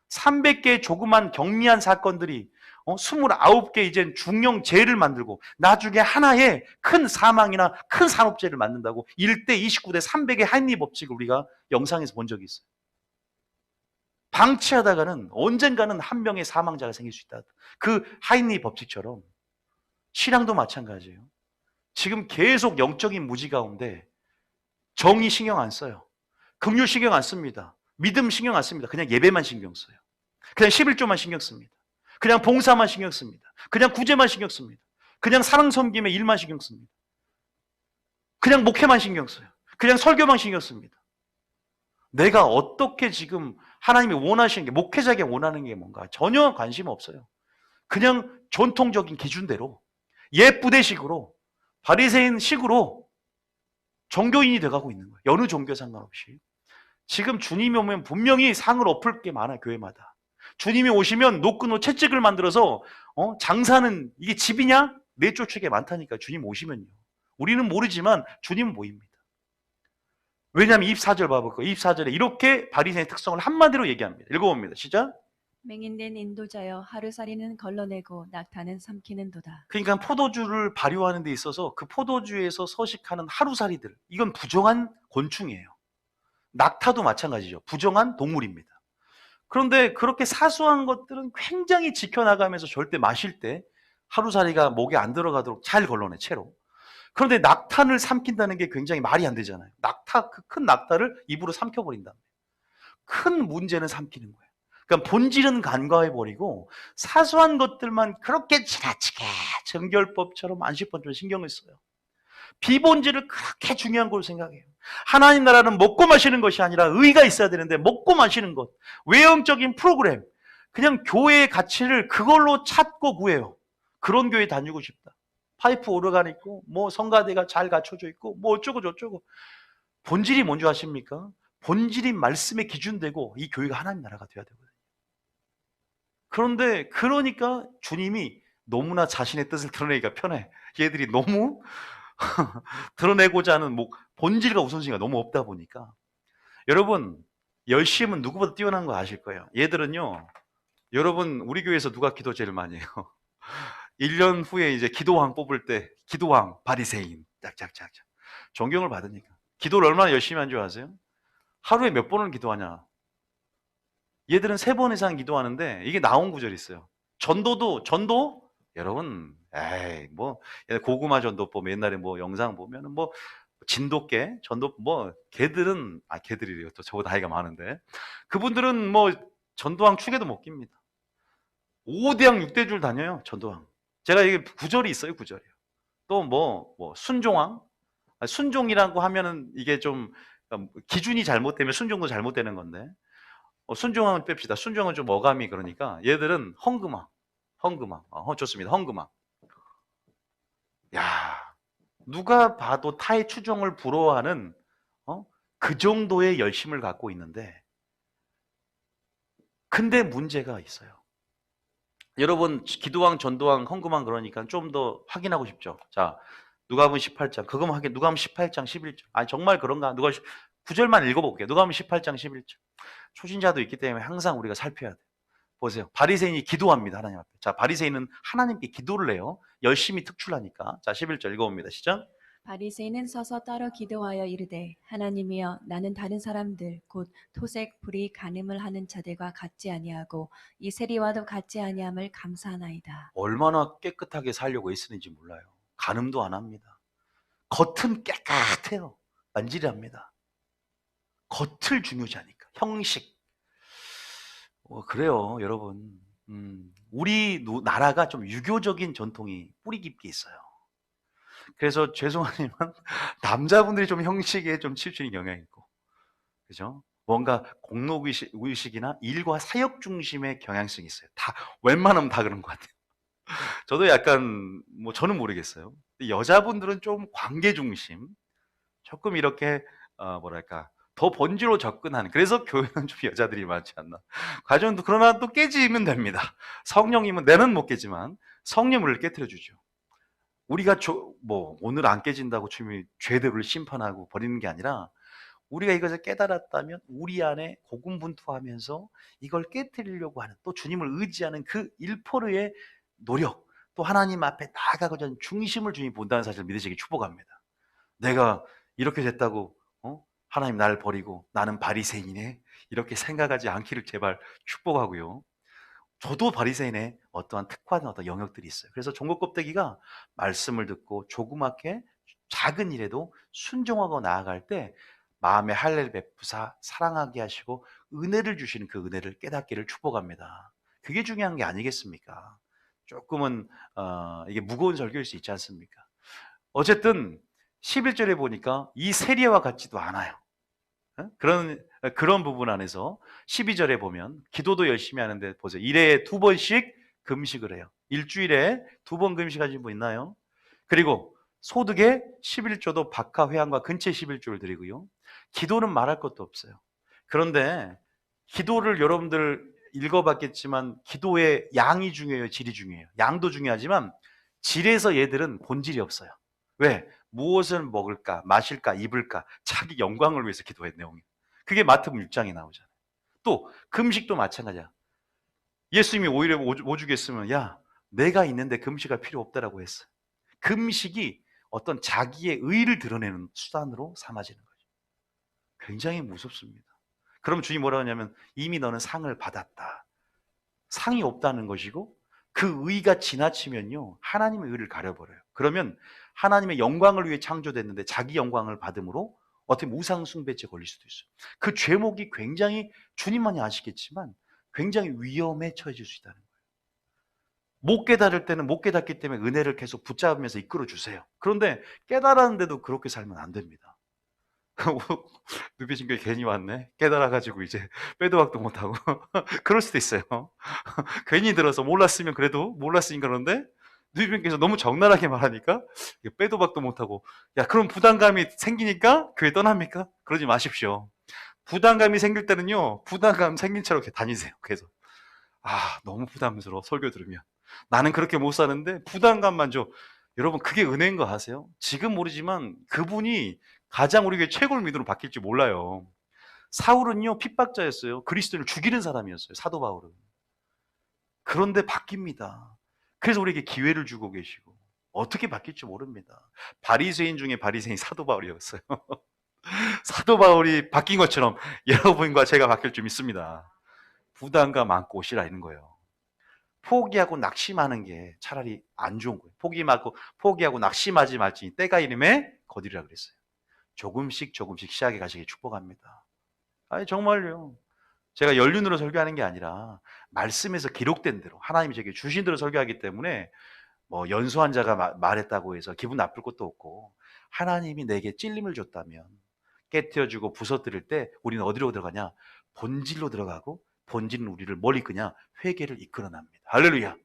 300개의 조그만 경미한 사건들이 29개 이젠 중형 재해를 만들고 나중에 하나의 큰 사망이나 큰 산업재해를 만든다고 1대 29대 300의 하인리 법칙을 우리가 영상에서 본 적이 있어요. 방치하다가는 언젠가는 한 명의 사망자가 생길 수 있다. 그 하인리 법칙처럼 신앙도 마찬가지예요. 지금 계속 영적인 무지 가운데 정의 신경 안 써요. 긍휼 신경 안 씁니다. 믿음 신경 안 씁니다. 그냥 예배만 신경 써요. 그냥 11조만 신경 씁니다. 그냥 봉사만 신경 씁니다. 그냥 구제만 신경 씁니다. 그냥 사랑 섬김의 일만 신경 씁니다. 그냥 목회만 신경 써요. 그냥 설교만 신경 씁니다. 내가 어떻게 지금 하나님이 원하시는 게 목회자에게 원하는 게 뭔가 전혀 관심 없어요. 그냥 전통적인 기준대로 옛부대식으로 바리새인식으로 종교인이 돼가고 있는 거예요. 어느 종교 상관없이. 지금 주님이 오면 분명히 상을 엎을 게 많아요. 교회마다. 주님이 오시면 노끈노 채찍을 만들어서 장사는 이게 집이냐? 내쫓을 게 많다니까 주님 오시면요. 우리는 모르지만 주님은 보입니다. 왜냐하면 24절 봐볼까요? 24절에 이렇게 바리새인의 특성을 한마디로 얘기합니다. 읽어봅니다. 시작. 맹인된 인도자여 하루살이는 걸러내고 낙타는 삼키는도다. 그러니까 포도주를 발효하는 데 있어서 그 포도주에서 서식하는 하루살이들, 이건 부정한 곤충이에요. 낙타도 마찬가지죠. 부정한 동물입니다. 그런데 그렇게 사소한 것들은 굉장히 지켜나가면서 절대 마실 때 하루살이가 목에 안 들어가도록 잘 걸러내, 채로. 그런데 낙탄을 삼킨다는 게 굉장히 말이 안 되잖아요. 그 큰 낙타를 입으로 삼켜버린다. 큰 문제는 삼키는 거예요. 그러니까 본질은 간과해버리고 사소한 것들만 그렇게 지나치게 정결법처럼 안식법처럼 신경을 써요. 비본질을 그렇게 중요한 걸로 생각해요. 하나님 나라는 먹고 마시는 것이 아니라 의가 있어야 되는데 먹고 마시는 것, 외형적인 프로그램, 그냥 교회의 가치를 그걸로 찾고 구해요. 그런 교회 다니고 싶다. 파이프 오르간 있고 뭐 성가대가 잘 갖춰져 있고 뭐 어쩌고 저쩌고. 본질이 뭔지 아십니까? 본질이 말씀에 기준되고 이 교회가 하나님 나라가 돼야 되거든요. 그런데 그러니까 주님이 너무나 자신의 뜻을 드러내기가 편해. 얘들이 너무 드러내고자 하는 본질과 우선순위가 너무 없다 보니까. 여러분, 열심은 누구보다 뛰어난 거 아실 거예요. 얘들은요, 여러분 우리 교회에서 누가 기도 제일 많이 해요? 1년 후에 이제 기도왕 뽑을 때 기도왕 바리새인 짝짝짝짝 존경을 받으니까. 기도를 얼마나 열심히 한 줄 아세요? 하루에 몇 번을 기도하냐? 얘들은 3번 이상 기도하는데 이게 나온 구절이 있어요. 전도 여러분 고구마 전도법 옛날에 영상 보면은 진돗개 전도 걔들은 걔들이래요. 또 저보다 나이가 많은데 그분들은 전도왕 축에도 못 깁니다. 5대양 6대줄 다녀요, 전도왕. 제가 이게 구절이 있어요, 구절이요. 또 순종왕? 순종이라고 하면은 이게 좀 기준이 잘못되면 순종도 잘못되는 건데, 순종왕은 뺍시다. 순종은 좀 어감이 그러니까 얘들은 헝금왕, 헝금왕. 좋습니다. 헝금왕. 야, 누가 봐도 타의 추종을 부러워하는 그 정도의 열심을 갖고 있는데, 근데 문제가 있어요. 여러분 기도왕, 전도왕, 헝금왕 그러니까 좀 더 확인하고 싶죠. 자, 누가복음 18장 그거만 확인. 누가복음 18장 11절. 아니 정말 그런가? 누가 9절만 읽어볼게요. 누가복음 18장 11절. 초신자도 있기 때문에 항상 우리가 살펴야 돼요. 보세요. 바리새인이 기도합니다. 하나님 앞에. 자, 바리새인은 하나님께 기도를 해요. 열심히 특출하니까. 자, 11절 읽어봅니다. 시작. 바리새인은 서서 따로 기도하여 이르되 하나님이여 나는 다른 사람들 곧 토색 불의 간음을 하는 자들과 같지 아니하고 이 세리와도 같지 아니함을 감사하나이다. 얼마나 깨끗하게 살려고 애쓰는지 몰라요. 간음도 안 합니다. 겉은 깨끗해요. 만지랍니다. 겉을 중요시 하니까. 형식. 그래요, 여러분. 우리 나라가 좀 유교적인 전통이 뿌리 깊게 있어요. 그래서 죄송하지만 남자분들이 좀 형식에 좀 치우치는 경향이 있고, 그죠? 뭔가 공로의식이나 일과 사역 중심의 경향성이 있어요. 다 웬만하면 다 그런 것 같아요. 저도 약간 저는 모르겠어요. 여자분들은 좀 관계 중심, 조금 이렇게 뭐랄까 더 본질로 접근하는. 그래서 교회는 좀 여자들이 많지 않나. 가정도 그러나 또 깨지면 됩니다. 성령님은 내는 못 깨지만 성령을 깨뜨려 주죠. 우리가 오늘 안 깨진다고 주님이 죄들을 심판하고 버리는 게 아니라 우리가 이것을 깨달았다면 우리 안에 고군분투하면서 이걸 깨뜨리려고 하는, 또 주님을 의지하는 그 1%의 노력, 또 하나님 앞에 나아가고자 하는 중심을 주님이 본다는 사실을 믿으시기 축복합니다. 내가 이렇게 됐다고 하나님 나를 버리고 나는 바리새인이네 이렇게 생각하지 않기를 제발 축복하고요. 저도 바리새인의 어떠한 특화된 어떤 영역들이 있어요. 그래서 종고 껍데기가 말씀을 듣고 조그맣게 작은 일에도 순종하고 나아갈 때 마음의 할례를 베푸사 사랑하게 하시고 은혜를 주시는 그 은혜를 깨닫기를 축복합니다. 그게 중요한 게 아니겠습니까? 조금은 이게 무거운 설교일 수 있지 않습니까? 어쨌든 11절에 보니까 이 세리와 같지도 않아요. 그런 부분 안에서 12절에 보면 기도도 열심히 하는데 보세요. 일에 2번씩 금식을 해요. 일주일에 2번 금식하신 분 있나요? 그리고 소득에 11조도 박하 회향과 근체 11조를 드리고요. 기도는 말할 것도 없어요. 그런데 기도를 여러분들 읽어봤겠지만 기도의 양이 중요해요, 질이 중요해요. 양도 중요하지만 질에서 얘들은 본질이 없어요. 왜? 무엇을 먹을까, 마실까, 입을까, 자기 영광을 위해서 기도의 내용이. 그게 마태복음 6장에 나오잖아요. 또 금식도 마찬가지야. 예수님이 오히려 오죽했으면 야, 내가 있는데 금식할 필요 없다라고 했어요. 금식이 어떤 자기의 의를 드러내는 수단으로 삼아지는 거죠. 굉장히 무섭습니다. 그럼 주님 뭐라고 하냐면 이미 너는 상을 받았다. 상이 없다는 것이고 그 의가 지나치면요 하나님의 의를 가려버려요. 그러면 하나님의 영광을 위해 창조됐는데 자기 영광을 받음으로 어떻게 우상 숭배죄 걸릴 수도 있어요. 그 죄목이 굉장히 주님만이 아시겠지만 굉장히 위험에 처해질 수 있다는 거예요. 못 깨달을 때는 못 깨닫기 때문에 은혜를 계속 붙잡으면서 이끌어 주세요. 그런데 깨달았는데도 그렇게 살면 안 됩니다. 누비신 게 괜히 왔네. 깨달아가지고 이제 빼도 박도 못하고 그럴 수도 있어요. 괜히 들어서 몰랐으면 그래도 몰랐으니까. 그런데 누비님께서 너무 적나라하게 말하니까 빼도 박도 못하고, 야 그럼 부담감이 생기니까 교회 떠납니까? 그러지 마십시오. 부담감이 생길 때는요 부담감 생긴 채로 이렇게 다니세요. 그래서 너무 부담스러워 설교 들으면. 나는 그렇게 못 사는데 부담감만 줘. 여러분 그게 은혜인 거 아세요? 지금 모르지만 그분이 가장 우리 교회 최고를 믿음으로 바뀔지 몰라요. 사울은요 핍박자였어요. 그리스도를 죽이는 사람이었어요. 사도 바울은. 그런데 바뀝니다. 그래서 우리에게 기회를 주고 계시고 어떻게 바뀔지 모릅니다. 바리새인 중에 바리새인 사도 바울이었어요. 사도 바울이 바뀐 것처럼 여러분과 제가 바뀔 줄 믿습니다. 부담감 안고 오시라 있는 거예요. 포기하고 낙심하는 게 차라리 안 좋은 거예요. 포기하고 낙심하지 말지 때가 이름에 거두리라 그랬어요. 조금씩 조금씩 시작해 가시길 축복합니다. 아니 정말요. 제가 연륜으로 설교하는 게 아니라 말씀에서 기록된 대로 하나님이 제게 주신 대로 설교하기 때문에 뭐 연수한 자가 말했다고 해서 기분 나쁠 것도 없고, 하나님이 내게 찔림을 줬다면 깨트려주고 부서뜨릴 때 우리는 어디로 들어가냐? 본질로 들어가고, 본질은 우리를 뭘 이끄냐? 회개를 이끌어납니다. 할렐루야.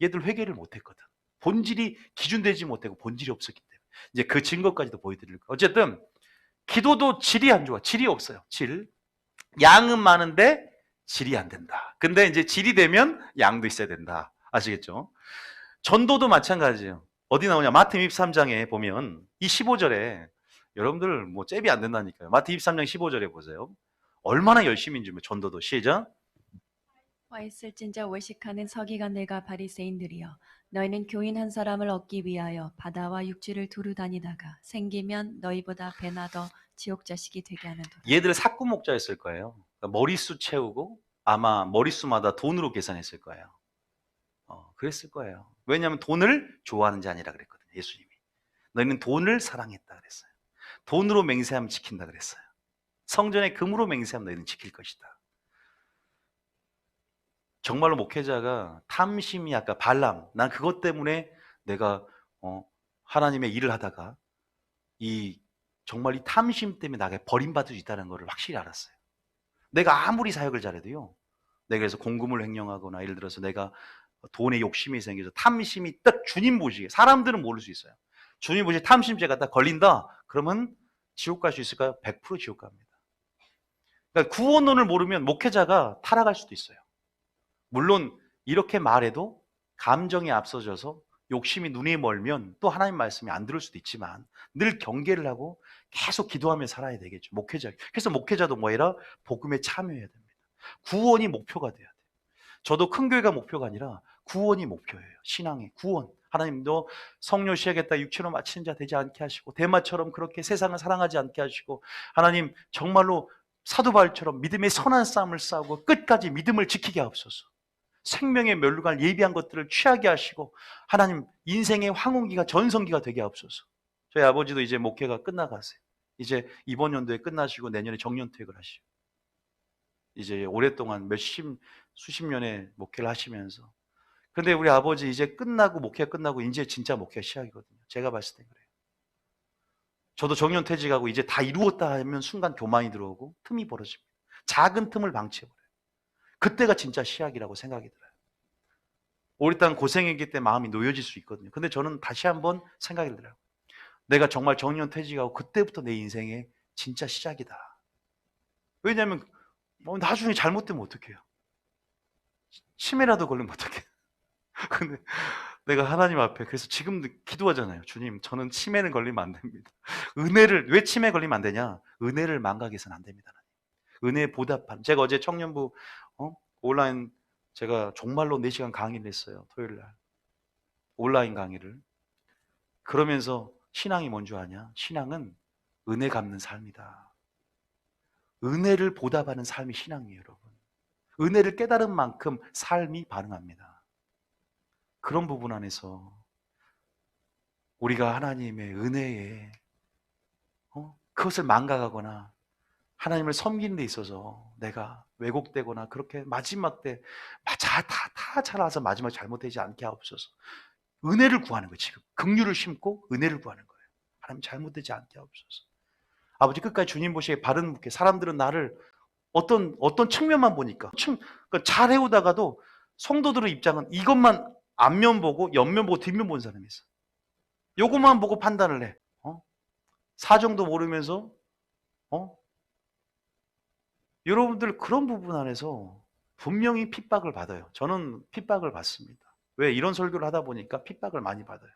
얘들 회개를 못했거든. 본질이 기준되지 못하고 본질이 없었기 때문에. 이제 그 증거까지도 보여드릴 거예요. 어쨌든 기도도 질이 안 좋아. 질이 없어요. 질. 양은 많은데 질이 안 된다. 근데 이제 질이 되면 양도 있어야 된다. 아시겠죠? 전도도 마찬가지예요. 어디 나오냐? 마태 23장에 보면 이 15절에, 여러분들 뭐 잽이 안 된다니까요. 마태 23장 15절에 보세요. 얼마나 열심인지. 전도도 시작. 와 있을진저 외식하는 서기관들과 바리새인들이여, 너희는 교인 한 사람을 얻기 위하여 바다와 육지를 두루 다니다가 생기면 너희보다 배나 더 지옥 자식이 되게 하는도다. 얘들 사꾸 목자였을 거예요. 그러니까 머릿수 채우고 아마 머릿수마다 돈으로 계산했을 거예요. 그랬을 거예요. 왜냐하면 돈을 좋아하는 자 아니라 그랬거든요. 예수님이. 너희는 돈을 사랑했다 그랬어요. 돈으로 맹세하면 지킨다 그랬어요. 성전에 금으로 맹세하면 너희는 지킬 것이다. 정말로 목회자가 탐심이, 아까 발람, 난 그것 때문에 내가 하나님의 일을 하다가 정말 이 탐심 때문에 나가 버림받을 수 있다는 것을 확실히 알았어요. 내가 아무리 사역을 잘해도요, 내가 그래서 공금을 횡령하거나, 예를 들어서 내가 돈에 욕심이 생겨서 탐심이 딱 주님 보시기에, 사람들은 모를 수 있어요. 주님 보시기에 탐심죄가 딱 걸린다 그러면 지옥 갈 수 있을까요? 100% 지옥 갑니다. 그러니까 구원론을 모르면 목회자가 타락할 수도 있어요. 물론 이렇게 말해도 감정이 앞서져서 욕심이 눈에 멀면 또 하나님 말씀이 안 들을 수도 있지만, 늘 경계를 하고 계속 기도하며 살아야 되겠죠, 목회자. 그래서 목회자도 뭐해라? 복음에 참여해야 됩니다. 구원이 목표가 돼야 돼요. 저도 큰 교회가 목표가 아니라 구원이 목표예요. 신앙의 구원. 하나님도 성료 시하겠다 육체로 마치는 자 되지 않게 하시고, 대마처럼 그렇게 세상을 사랑하지 않게 하시고, 하나님 정말로 사도 바울처럼 믿음의 선한 싸움을 싸우고 끝까지 믿음을 지키게 하옵소서. 생명의 멸류관을 예비한 것들을 취하게 하시고, 하나님 인생의 황혼기가 전성기가 되게 하옵소서. 저희 아버지도 이제 목회가 끝나가세요. 이제 이번 연도에 끝나시고 내년에 정년퇴직을 하시고, 이제 오랫동안 수십 년의 목회를 하시면서. 근데 우리 아버지 이제 끝나고, 목회가 끝나고 이제 진짜 목회가 시작이거든요. 제가 봤을 때 그래요. 저도 정년퇴직하고 이제 다 이루었다 하면 순간 교만이 들어오고 틈이 벌어집니다. 작은 틈을 방치해버려요. 그때가 진짜 시작이라고 생각이 들어요. 우리 땅 고생했기 때문에 마음이 놓여질 수 있거든요. 근데 저는 다시 한번 생각이 들어요. 내가 정말 정년퇴직하고 그때부터 내 인생의 진짜 시작이다. 왜냐하면 나중에 잘못되면 어떡해요? 치매라도 걸리면 어떡해? 근데 내가 하나님 앞에 그래서 지금도 기도하잖아요. 주님, 저는 치매는 걸리면 안 됩니다. 왜 치매 걸리면 안 되냐? 은혜를 망각해서는 안 됩니다. 은혜에 보답한. 제가 어제 청년부 온라인, 제가 종말로 4시간 강의를 했어요. 토요일 날. 온라인 강의를. 그러면서 신앙이 뭔 줄 아냐? 신앙은 은혜 갚는 삶이다. 은혜를 보답하는 삶이 신앙이에요, 여러분. 은혜를 깨달은 만큼 삶이 반응합니다. 그런 부분 안에서 우리가 하나님의 은혜에 그것을 망각하거나 하나님을 섬기는 데 있어서 내가 왜곡되거나, 그렇게 마지막 때 다 잘나서 마지막 잘못되지 않게 하옵소서. 은혜를 구하는 거예요. 지금 긍휼을 심고 은혜를 구하는 거예요. 하나님 잘못되지 않게 하옵소서. 아버지, 끝까지 주님 보시기에 바른 묵게. 사람들은 나를 어떤 측면만 보니까, 그러니까 잘 해오다가도 성도들의 입장은 이것만 앞면 보고 옆면 보고 뒷면 보는 사람이 있어. 요것만 보고 판단을 해. 사정도 모르면서 여러분들 그런 부분 안에서 분명히 핍박을 받아요. 저는 핍박을 받습니다. 왜? 이런 설교를 하다 보니까 핍박을 많이 받아요.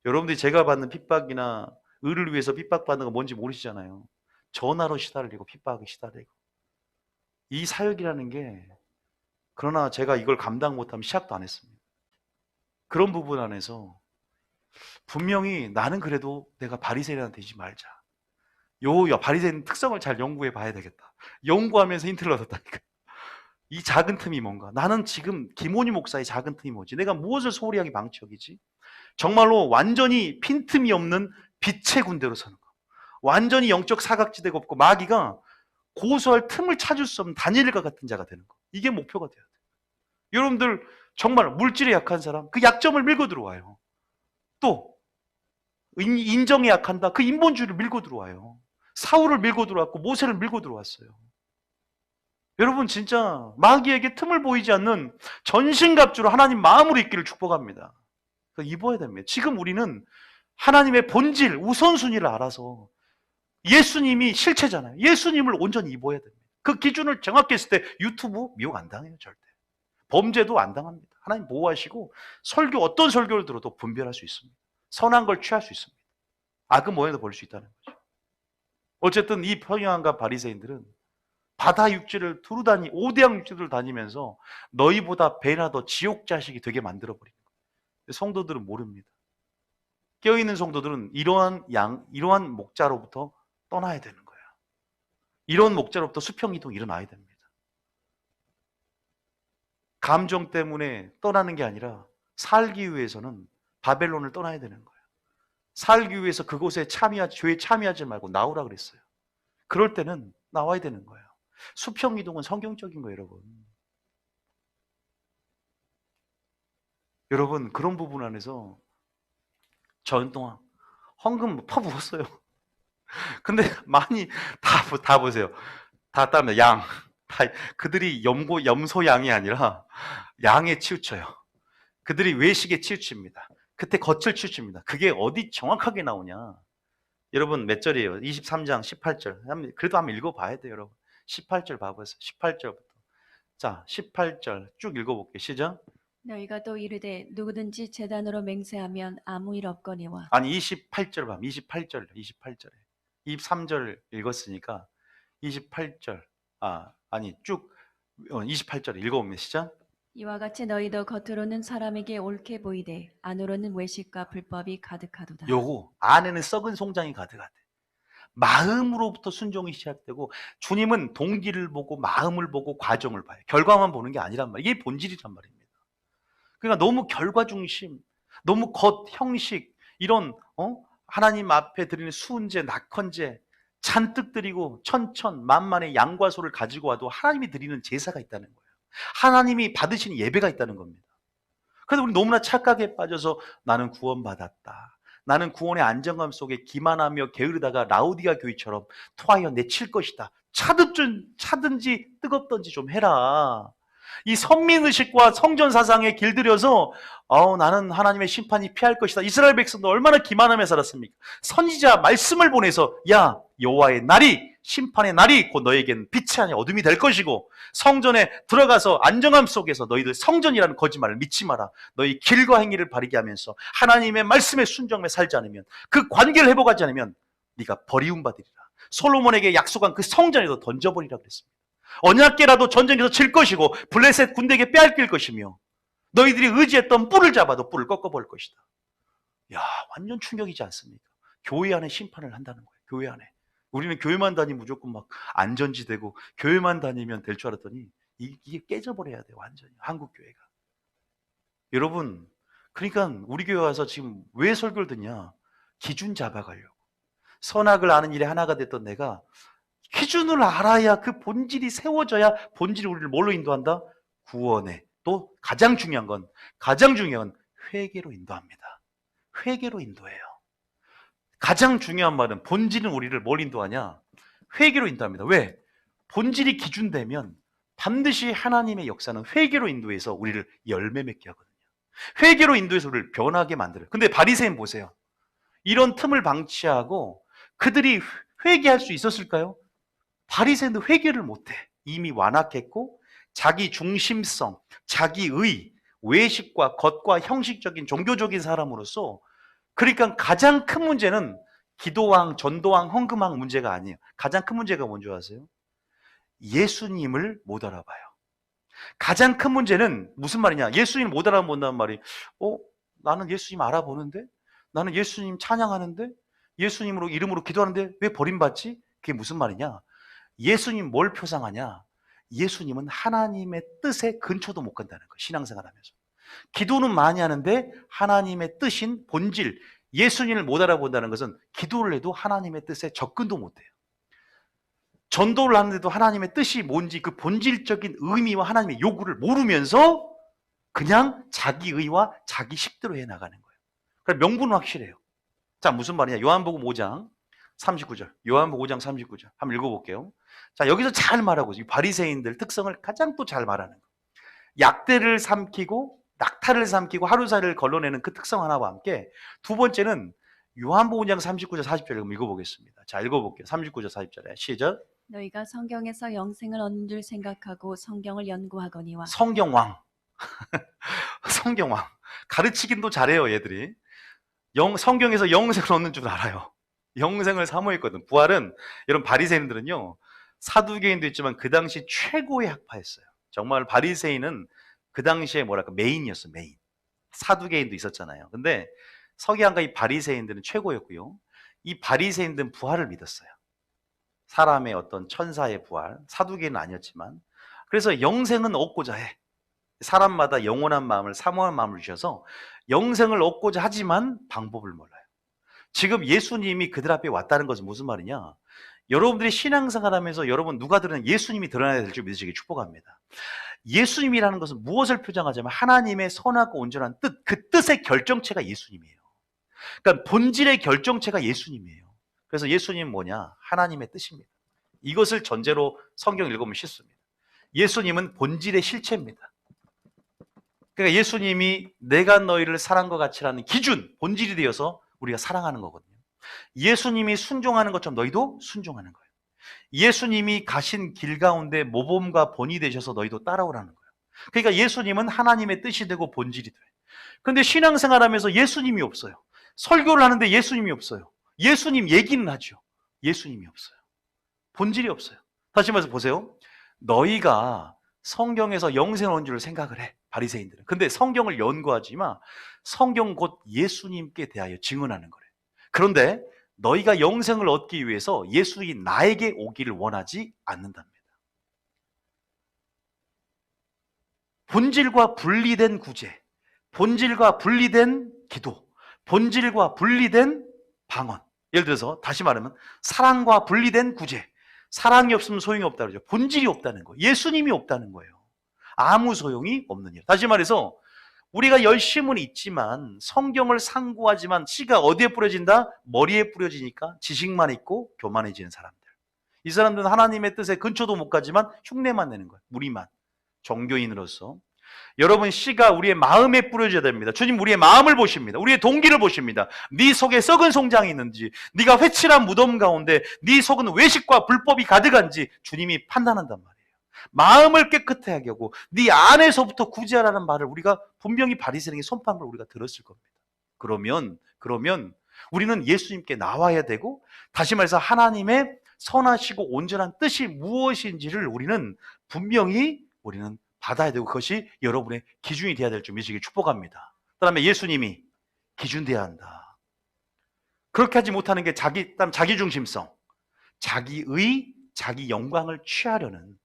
여러분들이 제가 받는 핍박이나 의를 위해서 핍박받는 거 뭔지 모르시잖아요. 전화로 시달리고 핍박에 시달리고. 이 사역이라는 게, 그러나 제가 이걸 감당 못하면 시작도 안 했습니다. 그런 부분 안에서 분명히 나는 그래도 내가 바리새인이 되지 말자. 바리새인 특성을 잘 연구해 봐야 되겠다. 연구하면서 힌트를 얻었다니까. 이 작은 틈이 뭔가. 나는 지금 김원희 목사의 작은 틈이 뭐지? 내가 무엇을 소홀히 하기 방치하기지? 정말로 완전히 빈틈이 없는 빛의 군대로 서는 거. 완전히 영적 사각지대가 없고, 마귀가 고소할 틈을 찾을 수 없는 다니엘과 같은 자가 되는 거. 이게 목표가 돼야 돼요. 여러분들 정말 물질에 약한 사람, 그 약점을 밀고 들어와요. 또 인정에 약한다, 그 인본주의를 밀고 들어와요. 사울을 밀고 들어왔고 모세를 밀고 들어왔어요. 여러분 진짜 마귀에게 틈을 보이지 않는 전신갑주로 하나님 마음으로 있기를 축복합니다. 입어야 됩니다. 지금 우리는 하나님의 본질, 우선순위를 알아서 예수님이 실체잖아요. 예수님을 온전히 입어야 됩니다. 그 기준을 정확히 했을 때 유튜브 미혹 안 당해요. 절대. 범죄도 안 당합니다. 하나님 보호하시고 설교, 어떤 설교를 들어도 분별할 수 있습니다. 선한 걸 취할 수 있습니다. 악은 모양도 볼 수 있다는 거죠. 어쨌든 이 서기관과 바리새인들은 바다 육지를 두루 다니, 오대양 육지를 다니면서 너희보다 배나 더 지옥 자식이 되게 만들어버린 거예요. 성도들은 모릅니다. 깨어있는 성도들은 이러한 목자로부터 떠나야 되는 거예요. 이런 목자로부터 수평이동 일어나야 됩니다. 감정 때문에 떠나는 게 아니라 살기 위해서는 바벨론을 떠나야 되는 거예요. 살기 위해서 그곳에 죄에 참여하지 말고 나오라 그랬어요. 그럴 때는 나와야 되는 거예요. 수평이동은 성경적인 거예요, 여러분. 여러분, 그런 부분 안에서 전 동안 헌금 퍼부었어요. 근데 많이 다 보세요. 다 따면 양. 그들이 염소 양이 아니라 양에 치우쳐요. 그들이 외식에 치우칩니다. 그때 겉을 치우칩니다. 그게 어디 정확하게 나오냐? 여러분 몇 절이에요? 23장 18절. 그래도 한번 읽어봐야 돼요, 여러분. 18절 봐보세요. 18절부터. 자, 18절 쭉 읽어볼게요. 시작. 너희가 또 이르되 누구든지 재단으로 맹세하면 아무 일 없거니와. 아니 28절 봐. 28절에 23절 읽었으니까 28절. 아니 쭉 28절 읽어보면 시작. 이와 같이 너희도 겉으로는 사람에게 옳게 보이되 안으로는 외식과 불법이 가득하도다. 요거 안에는 썩은 송장이 가득하대. 마음으로부터 순종이 시작되고 주님은 동기를 보고 마음을 보고 과정을 봐요. 결과만 보는 게 아니란 말이에요. 이게 본질이란 말입니다. 그러니까 너무 결과 중심, 너무 겉 형식, 이런 하나님 앞에 드리는 수은제, 낙헌제 잔뜩 드리고 천천만만의 양과 소를 가지고 와도 하나님이 드리는 제사가 있다는 거예요. 하나님이 받으시는 예배가 있다는 겁니다. 그래서 우리 너무나 착각에 빠져서 나는 구원받았다, 나는 구원의 안정감 속에 기만하며 게으르다가 라우디가 교회처럼 토하여 내칠 것이다, 차든지 뜨겁든지 좀 해라. 이 선민의식과 성전사상에 길들여서 나는 하나님의 심판이 피할 것이다. 이스라엘 백성도 얼마나 기만하며 살았습니까? 선지자 말씀을 보내서 야, 여호와의 날이, 심판의 날이 곧 너에게는 빛이 아니라 어둠이 될 것이고, 성전에 들어가서 안정함 속에서 너희들 성전이라는 거짓말을 믿지 마라. 너희 길과 행위를 바르게 하면서 하나님의 말씀에 순종하며 살지 않으면, 그 관계를 회복하지 않으면 네가 버리움 받으리라. 솔로몬에게 약속한 그 성전에도 던져버리라 그랬습니다. 언약궤라도 전쟁에서 질 것이고 블레셋 군대에게 빼앗길 것이며 너희들이 의지했던 뿔을 잡아도 뿔을 꺾어버릴 것이다. 야, 완전 충격이지 않습니까? 교회 안에 심판을 한다는 거예요. 교회 안에. 우리는 교회만 다니면 무조건 막 안전지대고 교회만 다니면 될 줄 알았더니 이게 깨져버려야 돼요. 완전히 한국 교회가. 여러분, 그러니까 우리 교회 와서 지금 왜 설교를 듣냐? 기준 잡아가려고. 선악을 아는 일에 하나가 됐던 내가 기준을 알아야 그 본질이 세워져야, 본질이 우리를 뭘로 인도한다? 구원에. 또 가장 중요한 건 회개로 인도합니다. 회개로 인도해요. 가장 중요한 말은 본질은 우리를 뭘 인도하냐? 회개로 인도합니다. 왜? 본질이 기준되면 반드시 하나님의 역사는 회개로 인도해서 우리를 열매 맺게 하거든요. 회개로 인도해서 우리를 변하게 만들어요. 근데 바리새인 보세요. 이런 틈을 방치하고 그들이 회개할 수 있었을까요? 바리새인도 회개를 못해. 이미 완악했고 자기 중심성, 자기의, 외식과 겉과 형식적인 종교적인 사람으로서, 그러니까 가장 큰 문제는 기도왕, 전도왕, 헌금왕 문제가 아니에요. 가장 큰 문제가 뭔지 아세요? 예수님을 못 알아봐요. 가장 큰 문제는 무슨 말이냐? 예수님을 못 알아본다는 말이 나는 예수님 알아보는데, 나는 예수님 찬양하는데, 예수님으로 이름으로 기도하는데 왜 버림받지? 그게 무슨 말이냐? 예수님 뭘 표상하냐? 예수님은 하나님의 뜻에 근처도 못 간다는 거예요. 신앙생활하면서. 기도는 많이 하는데 하나님의 뜻인 본질, 예수님을 못 알아본다는 것은 기도를 해도 하나님의 뜻에 접근도 못해요. 전도를 하는데도 하나님의 뜻이 뭔지 그 본질적인 의미와 하나님의 요구를 모르면서 그냥 자기 의와 자기 식대로 해나가는 거예요. 그래서 명분은 확실해요. 자, 무슨 말이냐? 요한복음 5장 39절. 요한복음 5장 39절. 한번 읽어볼게요. 자, 여기서 잘 말하고 있어요. 바리새인들 특성을 가장 또 잘 말하는 거예요. 약대를 삼키고 낙타를 삼키고 하루살이를 걸러내는 그 특성 하나와 함께 두 번째는 요한복음 5장 39절 40절 읽어보겠습니다. 자, 읽어볼게요. 39절 40절에 시작. 너희가 성경에서 영생을 얻는 줄 생각하고 성경을 연구하거니와 성경왕. 성경왕. 가르치긴도 잘해요, 얘들이. 성경에서 영생을 얻는 줄 알아요. 영생을 사모했거든. 부활은, 여러분, 바리새인들은요, 사두개인도 있지만 그 당시 최고의 학파였어요. 정말 바리새인은 그 당시에 뭐랄까, 메인이었어, 메인. 사두개인도 있었잖아요. 근데 서기관과 이 바리새인들은 최고였고요. 이 바리새인들은 부활을 믿었어요. 사람의 어떤 천사의 부활, 사두개인은 아니었지만. 그래서 영생은 얻고자 해. 사람마다 영원한 마음을 사모하는 마음을 주셔서 영생을 얻고자 하지만 방법을 몰라요. 지금 예수님이 그들 앞에 왔다는 것은 무슨 말이냐? 여러분들이 신앙생활 하면서 여러분 누가 들으면 예수님이 드러나야 될 줄 믿으시기 축복합니다. 예수님이라는 것은 무엇을 표정하자면 하나님의 선하고 온전한 뜻, 그 뜻의 결정체가 예수님이에요. 그러니까 본질의 결정체가 예수님이에요. 그래서 예수님은 뭐냐? 하나님의 뜻입니다. 이것을 전제로 성경 읽으면 쉽습니다. 예수님은 본질의 실체입니다. 그러니까 예수님이 내가 너희를 사랑한 것 같이라는 기준, 본질이 되어서 우리가 사랑하는 거거든요. 예수님이 순종하는 것처럼 너희도 순종하는 거예요. 예수님이 가신 길 가운데 모범과 본이 되셔서 너희도 따라오라는 거예요. 그러니까 예수님은 하나님의 뜻이 되고 본질이 돼. 그런데 신앙생활하면서 예수님이 없어요. 설교를 하는데 예수님이 없어요. 예수님 얘기는 하죠. 예수님이 없어요. 본질이 없어요. 다시 말해서 보세요. 너희가 성경에서 영생을 얻는 줄 생각을 해, 바리새인들은. 근데 성경을 연구하지 마. 성경 곧 예수님께 대하여 증언하는 거래. 그런데 너희가 영생을 얻기 위해서 예수인 나에게 오기를 원하지 않는답니다. 본질과 분리된 구제, 본질과 분리된 기도, 본질과 분리된 방언. 예를 들어서 다시 말하면 사랑과 분리된 구제. 사랑이 없으면 소용이 없다 그러죠. 본질이 없다는 거예요. 예수님이 없다는 거예요. 아무 소용이 없는 일. 다시 말해서 우리가 열심은 있지만 성경을 상고하지만 씨가 어디에 뿌려진다? 머리에 뿌려지니까 지식만 있고 교만해지는 사람들. 이 사람들은 하나님의 뜻에 근처도 못 가지만 흉내만 내는 거예요. 무리만. 종교인으로서. 여러분, 씨가 우리의 마음에 뿌려져야 됩니다. 주님 우리의 마음을 보십니다. 우리의 동기를 보십니다. 네 속에 썩은 송장이 있는지, 네가 회칠한 무덤 가운데 네 속은 외식과 불법이 가득한지 주님이 판단한단 말이에요. 마음을 깨끗하게 하고 네 안에서부터 구제하라는 말을 우리가 분명히 바리새인의 손방을 우리가 들었을 겁니다. 그러면 우리는 예수님께 나와야 되고, 다시 말해서 하나님의 선하시고 온전한 뜻이 무엇인지를 우리는 분명히 받아야 되고, 그것이 여러분의 기준이 되어야 될 줄 믿으시길 축복합니다. 그 다음에 예수님이 기준 되어야 한다. 그렇게 하지 못하는 게 자기중심성, 자기의, 자기 영광을 취하려는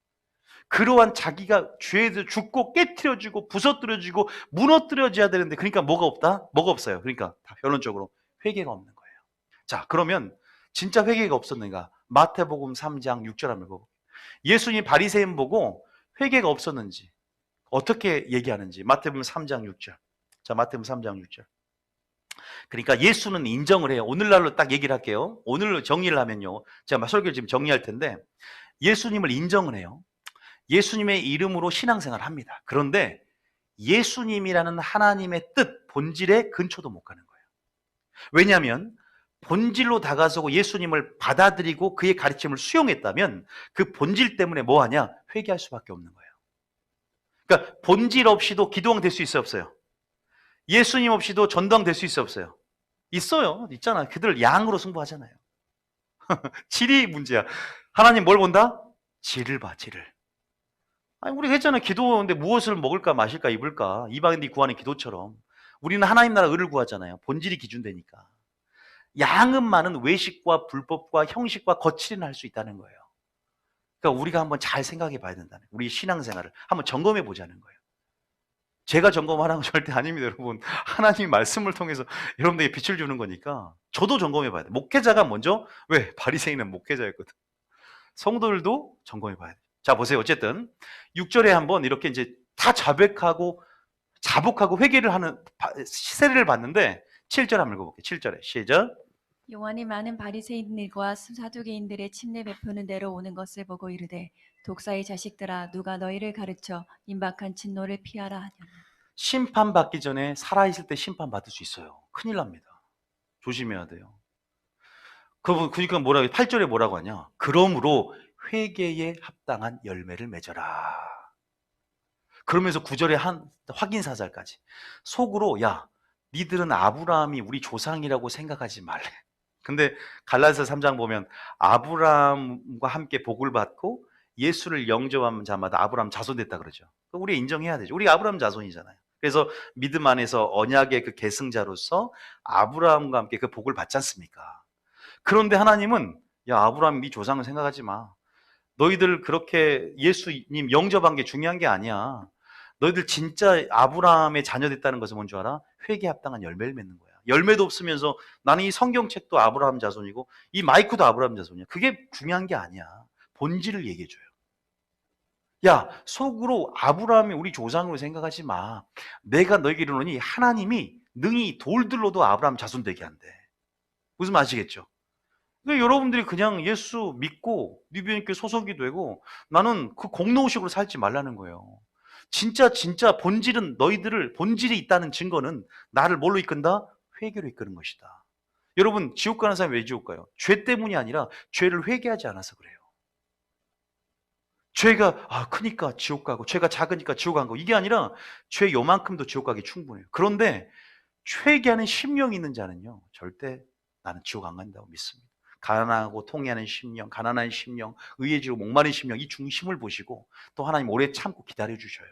그러한 자기가 죄에서 죽고 깨트려지고 부서뜨려지고 무너뜨려져야 되는데, 그러니까 뭐가 없다? 뭐가 없어요. 그러니까 다 결론적으로 회개가 없는 거예요. 자, 그러면 진짜 회개가 없었는가? 마태복음 3장 6절 한번 읽어볼게요. 예수님 바리새인 보고 회개가 없었는지 어떻게 얘기하는지 마태복음 3장 6절. 자, 마태복음 3장 6절. 그러니까 예수는 인정을 해요. 오늘날로 딱 얘기를 할게요. 오늘로 정리를 하면요, 제가 설교를 지금 정리할 텐데, 예수님을 인정을 해요. 예수님의 이름으로 신앙생활을 합니다. 그런데 예수님이라는 하나님의 뜻, 본질에 근처도 못 가는 거예요. 왜냐하면 본질로 다가서고 예수님을 받아들이고 그의 가르침을 수용했다면 그 본질 때문에 뭐하냐? 회개할 수밖에 없는 거예요. 그러니까 본질 없이도 기도왕 될 수 있어요, 없어요? 예수님 없이도 전도왕 될 수 있어요, 없어요? 있어요. 있잖아. 그들 양으로 승부하잖아요. 질이 문제야. 하나님 뭘 본다? 질을 봐, 질을. 아니, 우리가 했잖아요. 기도하는데 무엇을 먹을까 마실까 입을까, 이방인들이 구하는 기도처럼 우리는 하나님 나라 의를 구하잖아요. 본질이 기준되니까. 양은 많은 외식과 불법과 형식과 거칠이나 할 수 있다는 거예요. 그러니까 우리가 한번 잘 생각해 봐야 된다는 거예요. 우리 신앙생활을 한번 점검해 보자는 거예요. 제가 점검하라는 건 절대 아닙니다, 여러분. 하나님의 말씀을 통해서 여러분들에게 빛을 주는 거니까 저도 점검해 봐야 돼요. 목회자가 먼저, 왜? 바리새인은 목회자였거든. 성도들도 점검해 봐야 돼요. 자, 보세요. 어쨌든 6절에 한번 이렇게 이제 다 자복하고 회개를 하는 세례를 받는데 7절 한번 읽어볼게요. 7절에 시작. 요한이 많은 바리새인들과 사두개인들의 침례 베푸는 데로 오는 것을 보고 이르되 독사의 자식들아 누가 너희를 가르쳐 임박한 진노를 피하라 하냐나. 심판받기 전에 살아있을 때 심판받을 수 있어요. 큰일 납니다. 조심해야 돼요. 그러니까 8절에 뭐라고 하냐? 그러므로 회개에 합당한 열매를 맺어라. 그러면서 9절에 한 확인사절까지 속으로 야 니들은 아브라함이 우리 조상이라고 생각하지 말래. 근데 갈라디아서 3장 보면 아브라함과 함께 복을 받고 예수를 영접한 자마다 아브라함 자손 됐다 그러죠. 우리 인정해야 되죠. 우리 아브라함 자손이잖아요. 그래서 믿음 안에서 언약의 그 계승자로서 아브라함과 함께 그 복을 받지 않습니까? 그런데 하나님은 야 아브라함 네 조상을 생각하지 마. 너희들 그렇게 예수님 영접한 게 중요한 게 아니야. 너희들 진짜 아브라함의 자녀 됐다는 것은 뭔 줄 알아? 회개에 합당한 열매를 맺는 거야. 열매도 없으면서 나는 이 성경책도 아브라함 자손이고 이 마이크도 아브라함 자손이야. 그게 중요한 게 아니야. 본질을 얘기해줘요. 야 속으로 아브라함이 우리 조상으로 생각하지 마. 내가 너에게 이르노니 하나님이 능히 돌들로도 아브라함 자손 되게 한대. 무슨 말 아시겠죠? 그러니까 여러분들이 그냥 예수 믿고 뉴비언교회 소속이 되고 나는 그 공로의식으로 살지 말라는 거예요. 진짜 본질은 본질이 있다는 증거는 나를 뭘로 이끈다? 회개로 이끄는 것이다. 여러분 지옥 가는 사람이 왜 지옥 가요? 죄 때문이 아니라 죄를 회개하지 않아서 그래요. 죄가 크니까 지옥 가고 죄가 작으니까 지옥 간 거 이게 아니라 죄 요만큼도 지옥 가기 충분해요. 그런데 회개하는 심령이 있는 자는요 절대 나는 지옥 안 간다고 믿습니다. 가난하고 통해하는 심령, 가난한 심령, 의해지고 목마른 심령 이 중심을 보시고 또 하나님 오래 참고 기다려주셔요.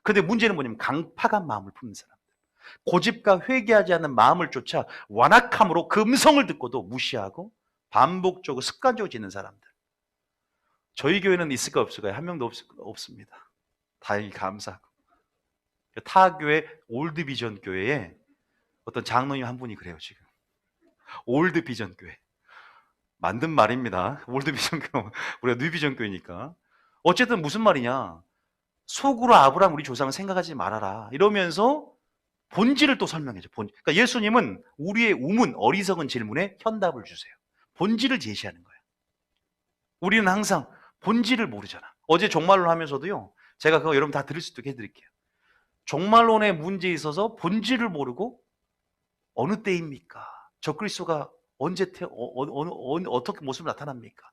그런데 문제는 뭐냐면 강팍한 마음을 품는 사람들, 고집과 회개하지 않는 마음을 쫓아 완악함으로 그 음성을 듣고도 무시하고 반복적으로 습관적으로 짓는 사람들. 저희 교회는 있을까 없을까요? 한 명도 없습니다. 다행히 감사하고. 타교회 올드비전 교회에 어떤 장로님 한 분이 그래요 지금. 올드비전 교회. 만든 말입니다. 올드비전 교회. 우리가 뉴비전 교회니까. 어쨌든 무슨 말이냐. 속으로 아브라함 우리 조상을 생각하지 말아라. 이러면서 본질을 또 설명해줘. 그러니까 예수님은 우리의 우문, 어리석은 질문에 현답을 주세요. 본질을 제시하는 거예요. 우리는 항상 본질을 모르잖아. 어제 종말론 하면서도요. 제가 그거 여러분 다 들을 수 있도록 해드릴게요. 종말론의 문제에 있어서 본질을 모르고 어느 때입니까? 적그리스도가 언제 어떻게 모습을 나타납니까?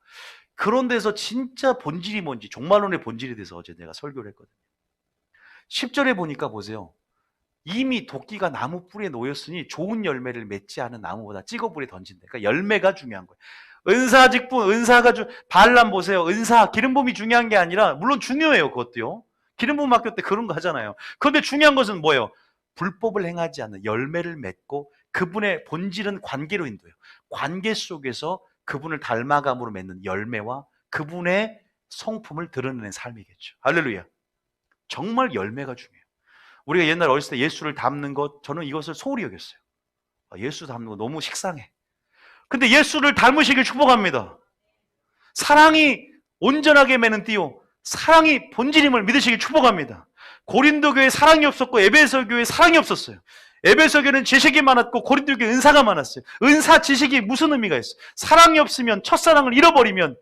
그런 데서 진짜 본질이 뭔지 종말론의 본질에 대해서 어제 내가 설교를 했거든요. 10절에 보니까 보세요. 이미 도끼가 나무 뿌리에 놓였으니 좋은 열매를 맺지 않은 나무보다 찍어불에 던진다. 그러니까 열매가 중요한 거예요. 은사 직분, 발람 보세요. 은사, 기름 부음이 중요한 게 아니라 물론 중요해요. 그것도요. 기름 부음 학교 때 그런 거 하잖아요. 그런데 중요한 것은 뭐예요? 불법을 행하지 않는 열매를 맺고 그분의 본질은 관계로 인도해요. 관계 속에서 그분을 닮아감으로 맺는 열매와 그분의 성품을 드러내는 삶이겠죠. 할렐루야. 정말 열매가 중요해요. 우리가 옛날 어렸을 때 예수를 닮는 것, 저는 이것을 소홀히 여겼어요. 예수 닮는 거 너무 식상해. 근데 예수를 닮으시길 축복합니다. 사랑이 온전하게 매는 띠요, 사랑이 본질임을 믿으시길 축복합니다. 고린도 교회에 사랑이 없었고 에베소 교회에 사랑이 없었어요. 에베소 교회는 지식이 많았고 고린도 교회에 은사가 많았어요. 은사 지식이 무슨 의미가 있어요? 사랑이 없으면 첫사랑을 잃어버리면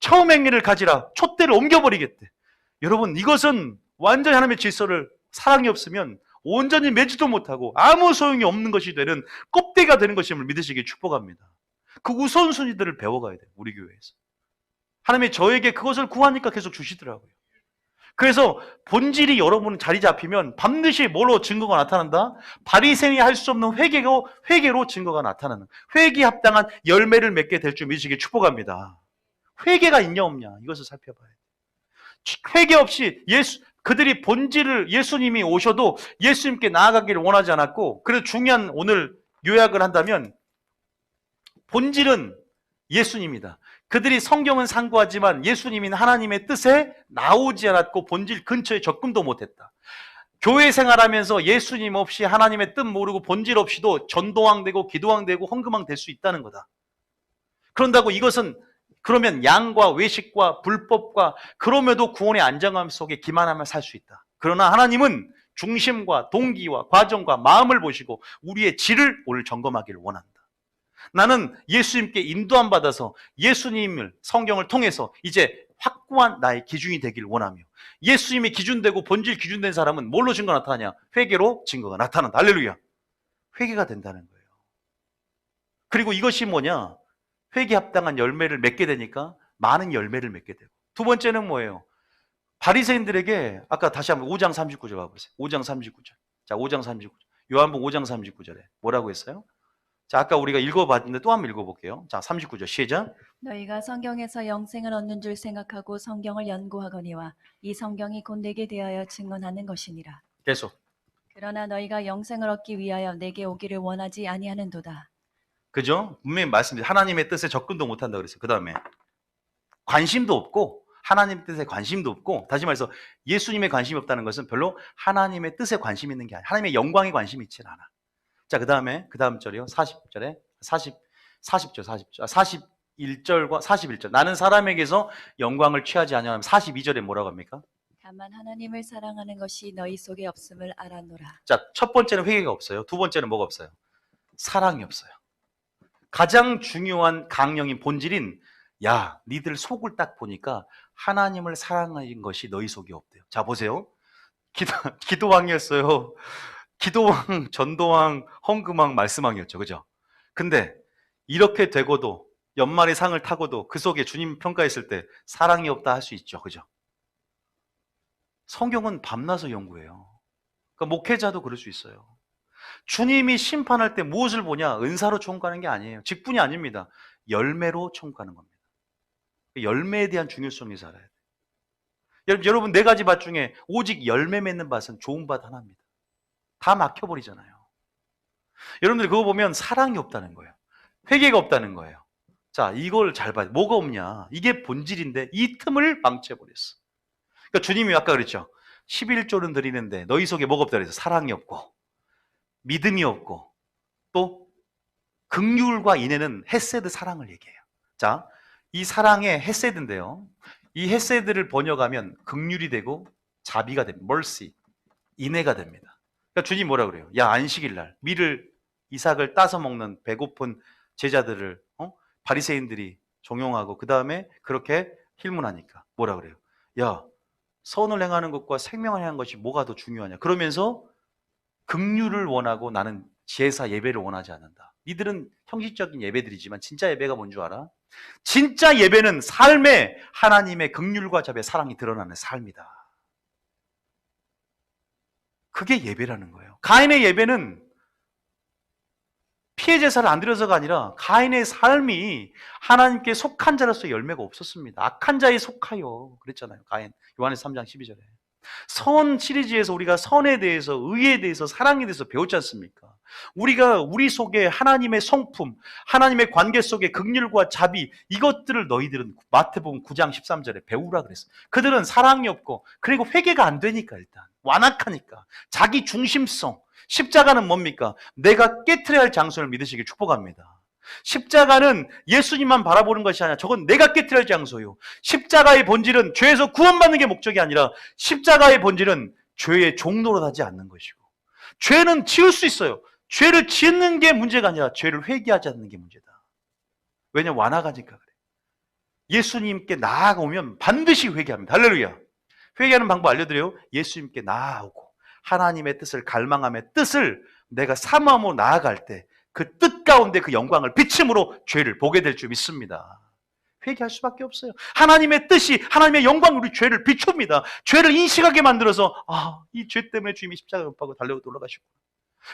처음 행위를 가지라 촛대를 옮겨버리겠대. 여러분 이것은 완전히 하나님의 질서를, 사랑이 없으면 온전히 매지도 못하고 아무 소용이 없는 것이 되는 껍데기가 되는 것임을 믿으시길 축복합니다. 그 우선순위들을 배워가야 돼요. 우리 교회에서 하나님이 저에게 그것을 구하니까 계속 주시더라고요. 그래서 본질이 여러분 자리 잡히면 반드시 뭐로 증거가 나타난다? 바리새인이 할 수 없는 회개로 증거가 나타나는, 회개에 합당한 열매를 맺게 될 줄 믿으시길 축복합니다. 회개가 있냐 없냐 이것을 살펴봐야 돼요. 회개 없이 그들이 본질을, 예수님이 오셔도 예수님께 나아가기를 원하지 않았고, 그래서 중요한 오늘 요약을 한다면 본질은 예수님이다. 그들이 성경은 상고하지만 예수님인 하나님의 뜻에 나오지 않았고 본질 근처에 접근도 못했다. 교회 생활하면서 예수님 없이 하나님의 뜻 모르고 본질 없이도 전도왕 되고 기도왕 되고 헌금왕 될 수 있다는 거다. 그런다고 이것은 그러면 양과 외식과 불법과 그럼에도 구원의 안정감 속에 기만하며 살 수 있다. 그러나 하나님은 중심과 동기와 과정과 마음을 보시고 우리의 질을 오늘 점검하기를 원한다. 나는 예수님께 인도함 받아서 예수님을 성경을 통해서 이제 확고한 나의 기준이 되기를 원하며 예수님이 기준되고 본질 기준된 사람은 뭘로 증거가 나타나냐? 회개로 증거가 나타난다. 할렐루야. 회개가 된다는 거예요. 그리고 이것이 뭐냐? 회개 합당한 열매를 맺게 되니까 많은 열매를 맺게 되고 두 번째는 뭐예요? 바리새인들에게 아까 다시 한번 5장 39절 봐보세요. 5장 39절. 자, 5장 39절. 요한복음 5장 39절에 뭐라고 했어요? 자, 아까 우리가 읽어봤는데 또 한번 읽어볼게요. 자, 39절 시작. 너희가 성경에서 영생을 얻는 줄 생각하고 성경을 연구하거니와 이 성경이 곧 내게 대하여 증언하는 것이니라. 계속. 그러나 너희가 영생을 얻기 위하여 내게 오기를 원하지 아니하는도다. 그죠? 분명히 말씀드린 하나님의 뜻에 접근도 못한다 그랬어요. 그 다음에 관심도 없고 하나님의 뜻에 관심도 없고 다시 말해서 예수님의 관심이 없다는 것은 별로 하나님의 뜻에 관심 있는 게 아니라 하나님의 영광에 관심이 있지는 않아. 자, 그 다음에 그 다음 절이요. 40절에 41절과 41절. 나는 사람에게서 영광을 취하지 아니하면 42절에 뭐라고 합니까? 다만 하나님을 사랑하는 것이 너희 속에 없음을 알았노라. 자, 첫 번째는 회개가 없어요. 두 번째는 뭐가 없어요? 사랑이 없어요. 가장 중요한 강령인 본질인 야, 니들 속을 딱 보니까 하나님을 사랑하는 것이 너희 속에 없대요. 자, 보세요. 기도왕이었어요. 기도왕, 전도왕, 헌금왕, 말씀왕이었죠. 그죠? 근데 이렇게 되고도 연말의 상을 타고도 그 속에 주님 평가했을 때 사랑이 없다 할 수 있죠. 그죠? 성경은 밤낮을 연구해요. 그러니까 목회자도 그럴 수 있어요. 주님이 심판할 때 무엇을 보냐? 은사로 총괄하는 게 아니에요. 직분이 아닙니다. 열매로 총괄하는 겁니다. 열매에 대한 중요성이 살아야 돼요. 여러분 네 가지 밭 중에 오직 열매 맺는 밭은 좋은 밭 하나입니다. 다 막혀버리잖아요. 여러분들이 그거 보면 사랑이 없다는 거예요. 회개가 없다는 거예요. 자, 이걸 잘 봐야 돼. 뭐가 없냐? 이게 본질인데 이 틈을 방치해버렸어. 그러니까 주님이 아까 그랬죠. 11조는 드리는데 너희 속에 뭐가 없다 그래서 사랑이 없고 믿음이 없고 또 긍휼과 인애는 헤세드 사랑을 얘기해요. 자, 이 사랑의 헤세드인데요. 이 헤세드를 번역하면 긍휼이 되고 자비가 됩니다. mercy, 인애가 됩니다. 그러니까 주님 뭐라 그래요? 야, 안식일 날 밀을 이삭을 따서 먹는 배고픈 제자들을 바리새인들이 종용하고 그 다음에 그렇게 힐문하니까 뭐라 그래요? 야, 선을 행하는 것과 생명을 행하는 것이 뭐가 더 중요하냐? 그러면서 긍휼을 원하고 나는 제사 예배를 원하지 않는다. 이들은 형식적인 예배들이지만 진짜 예배가 뭔 줄 알아? 진짜 예배는 삶에 하나님의 긍휼과 자비의 사랑이 드러나는 삶이다. 그게 예배라는 거예요. 가인의 예배는 피해 제사를 안 드려서가 아니라 가인의 삶이 하나님께 속한 자로서 열매가 없었습니다. 악한 자에 속하여 그랬잖아요. 가인 요한에서 3장 12절에 선 시리즈에서 우리가 선에 대해서 의에 대해서 사랑에 대해서 배웠지 않습니까? 우리가 우리 속에 하나님의 성품, 하나님의 관계 속에 긍휼과 자비 이것들을 너희들은 마태복음 9장 13절에 배우라 그랬어요. 그들은 사랑이 없고 그리고 회개가 안 되니까 일단 완악하니까 자기 중심성 십자가는 뭡니까? 내가 깨트려야 할 장소를 믿으시길 축복합니다. 십자가는 예수님만 바라보는 것이 아니라 저건 내가 깨트려야 할 장소요. 십자가의 본질은 죄에서 구원받는 게 목적이 아니라 십자가의 본질은 죄의 종로로 하지 않는 것이고 죄는 지을 수 있어요. 죄를 짓는 게 문제가 아니라 죄를 회개하지 않는 게 문제다. 왜냐하면 완악하니까 그래. 예수님께 나아오면 반드시 회개합니다. 할렐루야. 회개하는 방법 알려드려요. 예수님께 나아오고 하나님의 뜻을 갈망하며 뜻을 내가 사모함으로 나아갈 때 그 뜻 가운데 그 영광을 비침으로 죄를 보게 될 줄 믿습니다. 회개할 수밖에 없어요. 하나님의 뜻이 하나님의 영광이 우리 죄를 비춥니다. 죄를 인식하게 만들어서 이 죄 때문에 주님이 십자가에 못 박고 달려고 돌아가시고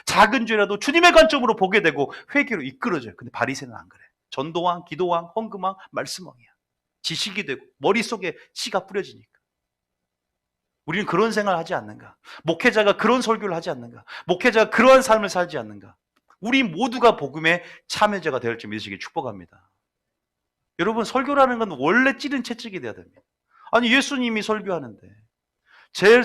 작은 죄라도 주님의 관점으로 보게 되고 회개로 이끌어져요. 근데 바리새는 안 그래. 전도왕, 기도왕, 헌금왕, 말씀왕이야. 지식이 되고 머릿속에 씨가 뿌려지니까. 우리는 그런 생활을 하지 않는가? 목회자가 그런 설교를 하지 않는가? 목회자가 그러한 삶을 살지 않는가? 우리 모두가 복음의 참여자가 될 줄 믿으시길 축복합니다. 여러분 설교라는 건 원래 찌른 채찍이 돼야 됩니다. 아니 예수님이 설교하는데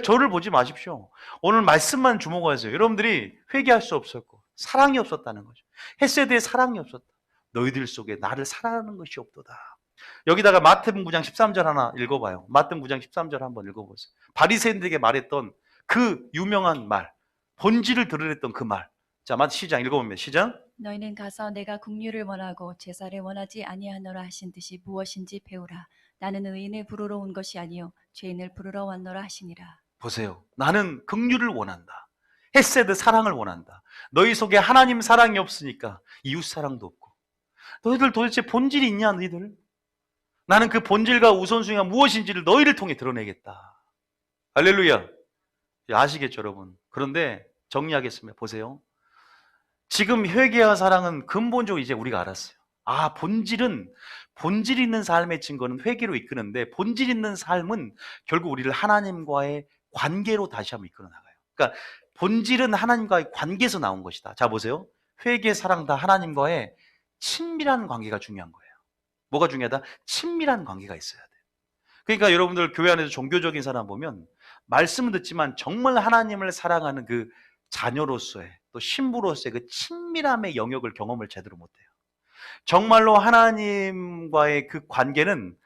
저를 보지 마십시오. 오늘 말씀만 주목하세요. 여러분들이 회개할 수 없었고 사랑이 없었다는 거죠. 헤세드의 사랑이 없었다. 너희들 속에 나를 사랑하는 것이 없도다. 여기다가 마태복음 9장 13절 하나 읽어봐요. 마태복음 9장 13절 한번 읽어보세요. 바리새인들에게 말했던 그 유명한 말, 본질을 드러냈던 그 말. 자, 마태 시장 읽어보면 시작. 너희는 가서 내가 긍휼을 원하고 제사를 원하지 아니하노라 하신 뜻이 무엇인지 배우라. 나는 의인을 부르러 온 것이 아니요 죄인을 부르러 왔노라 하시니라. 보세요. 나는 긍휼을 원한다. 헤세드 사랑을 원한다. 너희 속에 하나님 사랑이 없으니까 이웃 사랑도 없고. 너희들 도대체 본질이 있냐 너희들? 나는 그 본질과 우선순위가 무엇인지를 너희를 통해 드러내겠다. 할렐루야. 아시겠죠 여러분? 그런데 정리하겠습니다. 보세요. 지금 회개와 사랑은 근본적으로 이제 우리가 알았어요. 아, 본질 있는 삶의 증거는 회개로 이끄는데 본질 있는 삶은 결국 우리를 하나님과의 관계로 다시 한번 이끌어 나가요. 그러니까 본질은 하나님과의 관계에서 나온 것이다. 자, 보세요. 회개, 사랑 다 하나님과의 친밀한 관계가 중요한 거예요. 뭐가 중요하다? 친밀한 관계가 있어야 돼요. 그러니까 여러분들 교회 안에서 종교적인 사람 보면 말씀은 듣지만 정말 하나님을 사랑하는 그 자녀로서의 또 신부로서의 그 친밀함의 영역을 경험을 제대로 못해요. 정말로 하나님과의 그 관계는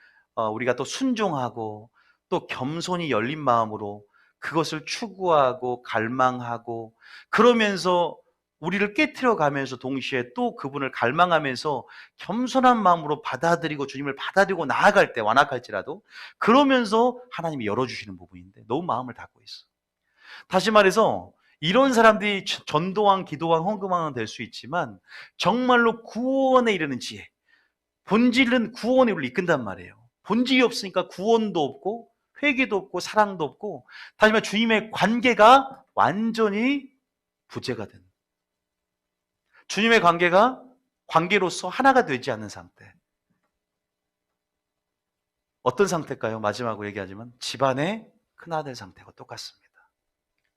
우리가 또 순종하고 또 겸손히 열린 마음으로 그것을 추구하고 갈망하고 그러면서 우리를 깨트려 가면서 동시에 또 그분을 갈망하면서 겸손한 마음으로 받아들이고 주님을 받아들이고 나아갈 때 완악할지라도 그러면서 하나님이 열어주시는 부분인데 너무 마음을 닫고 있어. 다시 말해서 이런 사람들이 전도왕, 기도왕, 헌금왕은 될 수 있지만 정말로 구원에 이르는 지혜, 본질은 구원에 우리를 이끈단 말이에요. 본질이 없으니까 구원도 없고 회개도 없고 사랑도 없고 다시 말해 주님의 관계가 완전히 부재가 된 주님의 관계로서 하나가 되지 않는 상태. 어떤 상태일까요? 마지막으로 얘기하지만 집안의 큰아들 상태가 똑같습니다.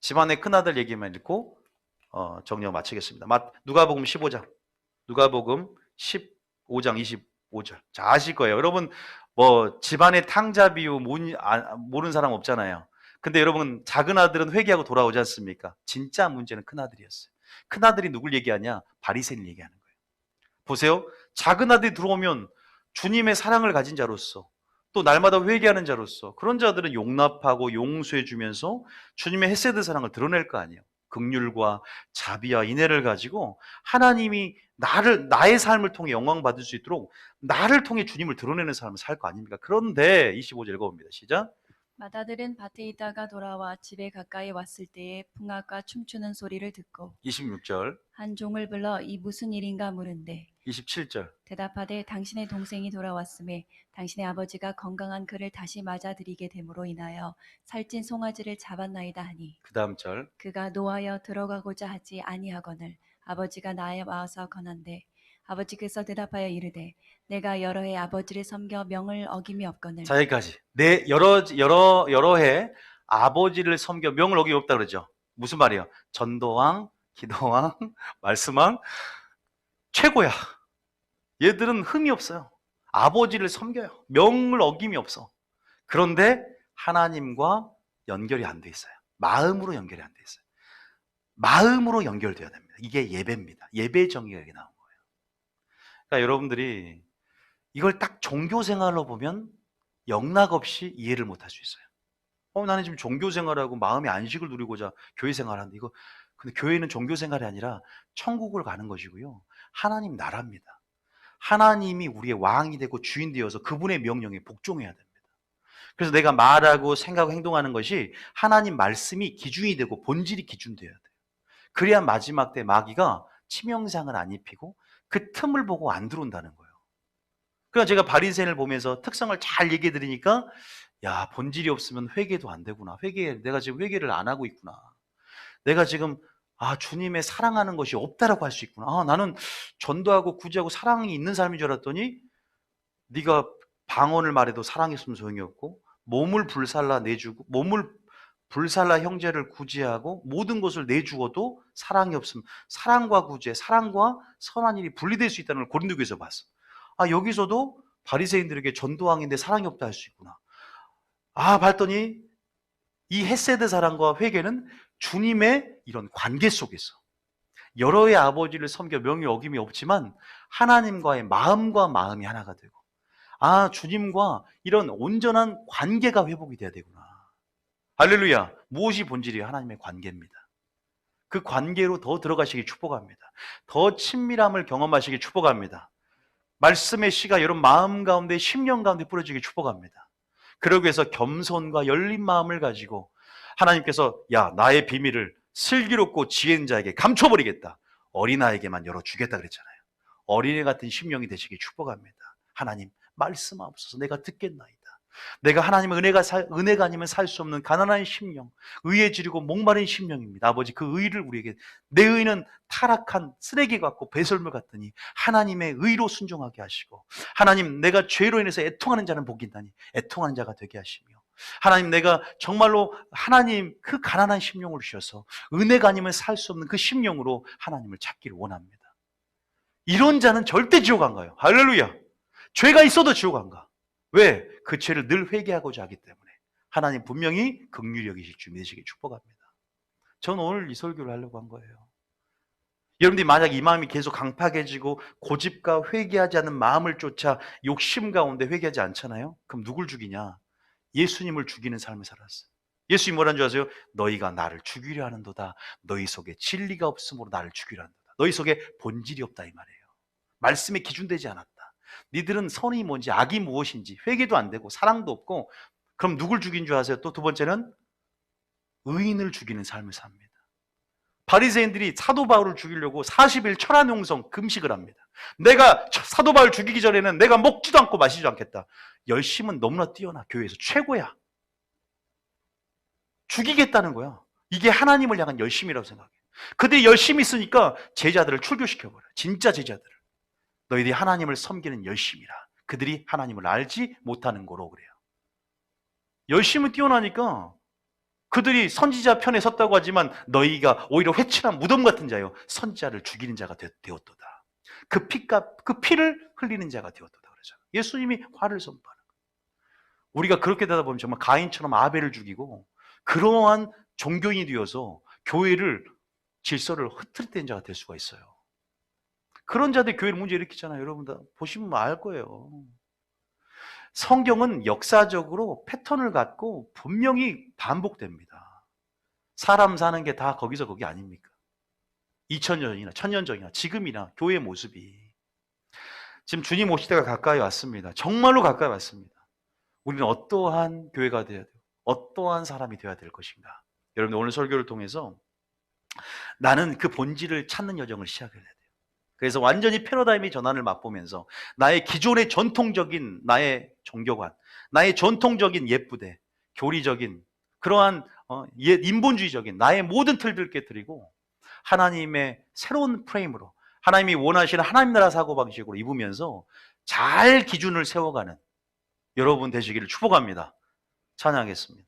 집안의 큰아들 얘기만 읽고 정리하고 마치겠습니다. 누가복음 15장. 누가복음 15장 25절. 자, 아실 거예요. 여러분 뭐 집안의 탕자 비유 모르는 사람 없잖아요. 근데 여러분 작은 아들은 회개하고 돌아오지 않습니까? 진짜 문제는 큰아들이었어요. 큰아들이 누굴 얘기하냐? 바리새인을 얘기하는 거예요. 보세요. 작은 아들이 들어오면 주님의 사랑을 가진 자로서 또 날마다 회개하는 자로서 그런 자들은 용납하고 용서해 주면서 주님의 헤세드 사랑을 드러낼 거 아니에요. 긍휼과 자비와 인애를 가지고 하나님이 나의 삶을 통해 영광 받을 수 있도록 나를 통해 주님을 드러내는 삶을 살 거 아닙니까? 그런데 25절 읽어봅니다. 시작. 맏아들은 밭에 있다가 돌아와 집에 가까이 왔을 때에 풍악과 춤추는 소리를 듣고 26절. 한 종을 불러 이 무슨 일인가 물은데 27절. 대답하되 당신의 동생이 돌아왔음에 당신의 아버지가 건강한 그를 다시 맞아들이게 됨으로 인하여 살찐 송아지를 잡았나이다 하니 그 다음 절. 그가 노하여 들어가고자 하지 아니하거늘 아버지가 나에 와서 건한데 아버지께서 대답하여 이르되 내가 여러 해 아버지를 섬겨 명을 어김이 없거늘. 자, 여기까지. 내 여러 해 아버지를 섬겨 명을 어김이 없다 그러죠. 무슨 말이에요? 전도왕, 기도왕, 말씀왕 최고야. 얘들은 흠이 없어요. 아버지를 섬겨요. 명을 어김이 없어. 그런데 하나님과 연결이 안 돼 있어요. 마음으로 연결이 안 돼 있어요. 마음으로 연결돼야 됩니다. 이게 예배입니다. 예배 정의가 여기 나온 거예요. 그러니까 여러분들이 이걸 딱 종교 생활로 보면 영락 없이 이해를 못 할 수 있어요. 나는 지금 종교 생활하고 마음의 안식을 누리고자 교회 생활하는데 근데 교회는 종교 생활이 아니라 천국을 가는 것이고요. 하나님 나라입니다. 하나님이 우리의 왕이 되고 주인 되어서 그분의 명령에 복종해야 됩니다. 그래서 내가 말하고 생각하고 행동하는 것이 하나님 말씀이 기준이 되고 본질이 기준되어야 돼요. 그래야 마지막 때 마귀가 치명상을 안 입히고 그 틈을 보고 안 들어온다는 거예요. 그러니까 제가 바리새인을 보면서 특성을 잘 얘기해 드리니까 야, 본질이 없으면 회개도 안 되구나. 내가 지금 회개를 안 하고 있구나. 내가 지금 주님의 사랑하는 것이 없다라고 할 수 있구나. 나는 전도하고 구제하고 사랑이 있는 삶인 줄 알았더니 네가 방언을 말해도 사랑이 없으면 소용이 없고 몸을 불살라 형제를 구제하고 모든 것을 내주어도 사랑이 없으면 사랑과 구제, 사랑과 선한 일이 분리될 수 있다는 걸 고린도교에서 봤어. 여기서도 바리새인들에게 전도왕인데 사랑이 없다 할 수 있구나. 봤더니 이 헤세드 사랑과 회개는 주님의 이런 관계 속에서 여러 해 아버지를 섬겨 명의 어김이 없지만 하나님과의 마음과 마음이 하나가 되고 아, 주님과 이런 온전한 관계가 회복이 돼야 되구나. 할렐루야. 무엇이 본질이에요? 하나님의 관계입니다. 그 관계로 더 들어가시길 축복합니다. 더 친밀함을 경험하시길 축복합니다. 말씀의 씨가 여러분 마음 가운데, 심령 가운데 뿌려지길 축복합니다. 그러기 위해서 겸손과 열린 마음을 가지고 하나님께서 야, 나의 비밀을 슬기롭고 지혜 있는 자에게 감춰버리겠다. 어린아이에게만 열어주겠다 그랬잖아요. 어린애 같은 심령이 되시길 축복합니다. 하나님 말씀하옵소서. 내가 듣겠나이다. 내가 하나님의 은혜가 아니면 살 수 없는 가난한 심령, 의에 지르고 목마른 심령입니다. 아버지, 그 의를 우리에게, 내 의는 타락한 쓰레기 같고 배설물 같으니 하나님의 의로 순종하게 하시고, 하나님, 내가 죄로 인해서 애통하는 자는 복이 있나니 애통하는 자가 되게 하시며, 하나님, 내가 정말로 하나님 그 가난한 심령을 주셔서 은혜가 아니면 살 수 없는 그 심령으로 하나님을 찾기를 원합니다. 이런 자는 절대 지옥 안 가요. 할렐루야. 죄가 있어도 지옥 안 가. 왜? 그 죄를 늘 회개하고자 하기 때문에. 하나님 분명히 긍휼히 여기실 줄 믿으시길 축복합니다. 저는 오늘 이 설교를 하려고 한 거예요. 여러분들이 만약 이 마음이 계속 강팍해지고 고집과 회개하지 않는 마음을 쫓아 욕심 가운데 회개하지 않잖아요? 그럼 누굴 죽이냐? 예수님을 죽이는 삶을 살았어요. 예수님이 뭐라는 줄 아세요? 너희가 나를 죽이려 하는도다. 너희 속에 진리가 없으므로 나를 죽이려 한다. 너희 속에 본질이 없다 이 말이에요. 말씀에 기준되지 않았다. 니들은 선이 뭔지 악이 무엇인지 회개도 안 되고 사랑도 없고, 그럼 누굴 죽인 줄 아세요? 또 두 번째는 의인을 죽이는 삶을 삽니다. 바리새인들이 사도 바울을 죽이려고 40일 철야농성 금식을 합니다. 내가 사도 바울 죽이기 전에는 내가 먹지도 않고 마시지도 않겠다. 열심은 너무나 뛰어나. 교회에서 최고야. 죽이겠다는 거야. 이게 하나님을 향한 열심이라고 생각해. 그들이 열심히 있으니까 제자들을 출교시켜버려. 진짜 제자들을. 너희들이 하나님을 섬기는 열심이라. 그들이 하나님을 알지 못하는 거로 그래요. 열심히 뛰어나니까 그들이 선지자 편에 섰다고 하지만 너희가 오히려 회칠한 무덤 같은 자요, 선지자를 죽이는 자가 되었도다. 그 피를 흘리는 자가 되었도다 그러죠. 예수님이 화를 선포하는 거예요. 우리가 그렇게 되다 보면 정말 가인처럼 아벨을 죽이고 그러한 종교인이 되어서 교회를 질서를 흐트리는 자가 될 수가 있어요. 그런 자들이 교회를 문제 일으키잖아요. 여러분들 보시면 알 거예요. 성경은 역사적으로 패턴을 갖고 분명히 반복됩니다. 사람 사는 게 다 거기서 거기 아닙니까? 2000년 전이나 1000년 전이나 지금이나 교회의 모습이. 지금 주님 오실 때가 가까이 왔습니다. 정말로 가까이 왔습니다. 우리는 어떠한 교회가 되어야 돼요? 어떠한 사람이 되어야 될 것인가? 여러분들 오늘 설교를 통해서 나는 그 본질을 찾는 여정을 시작해야 돼요. 그래서 완전히 패러다임의 전환을 맛보면서 나의 기존의 전통적인 나의 종교관, 나의 전통적인 예쁘대, 교리적인 그러한 인본주의적인 나의 모든 틀들을 깨뜨리고 하나님의 새로운 프레임으로, 하나님이 원하시는 하나님 나라 사고방식으로 입으면서 잘 기준을 세워가는 여러분 되시기를 축복합니다. 찬양하겠습니다.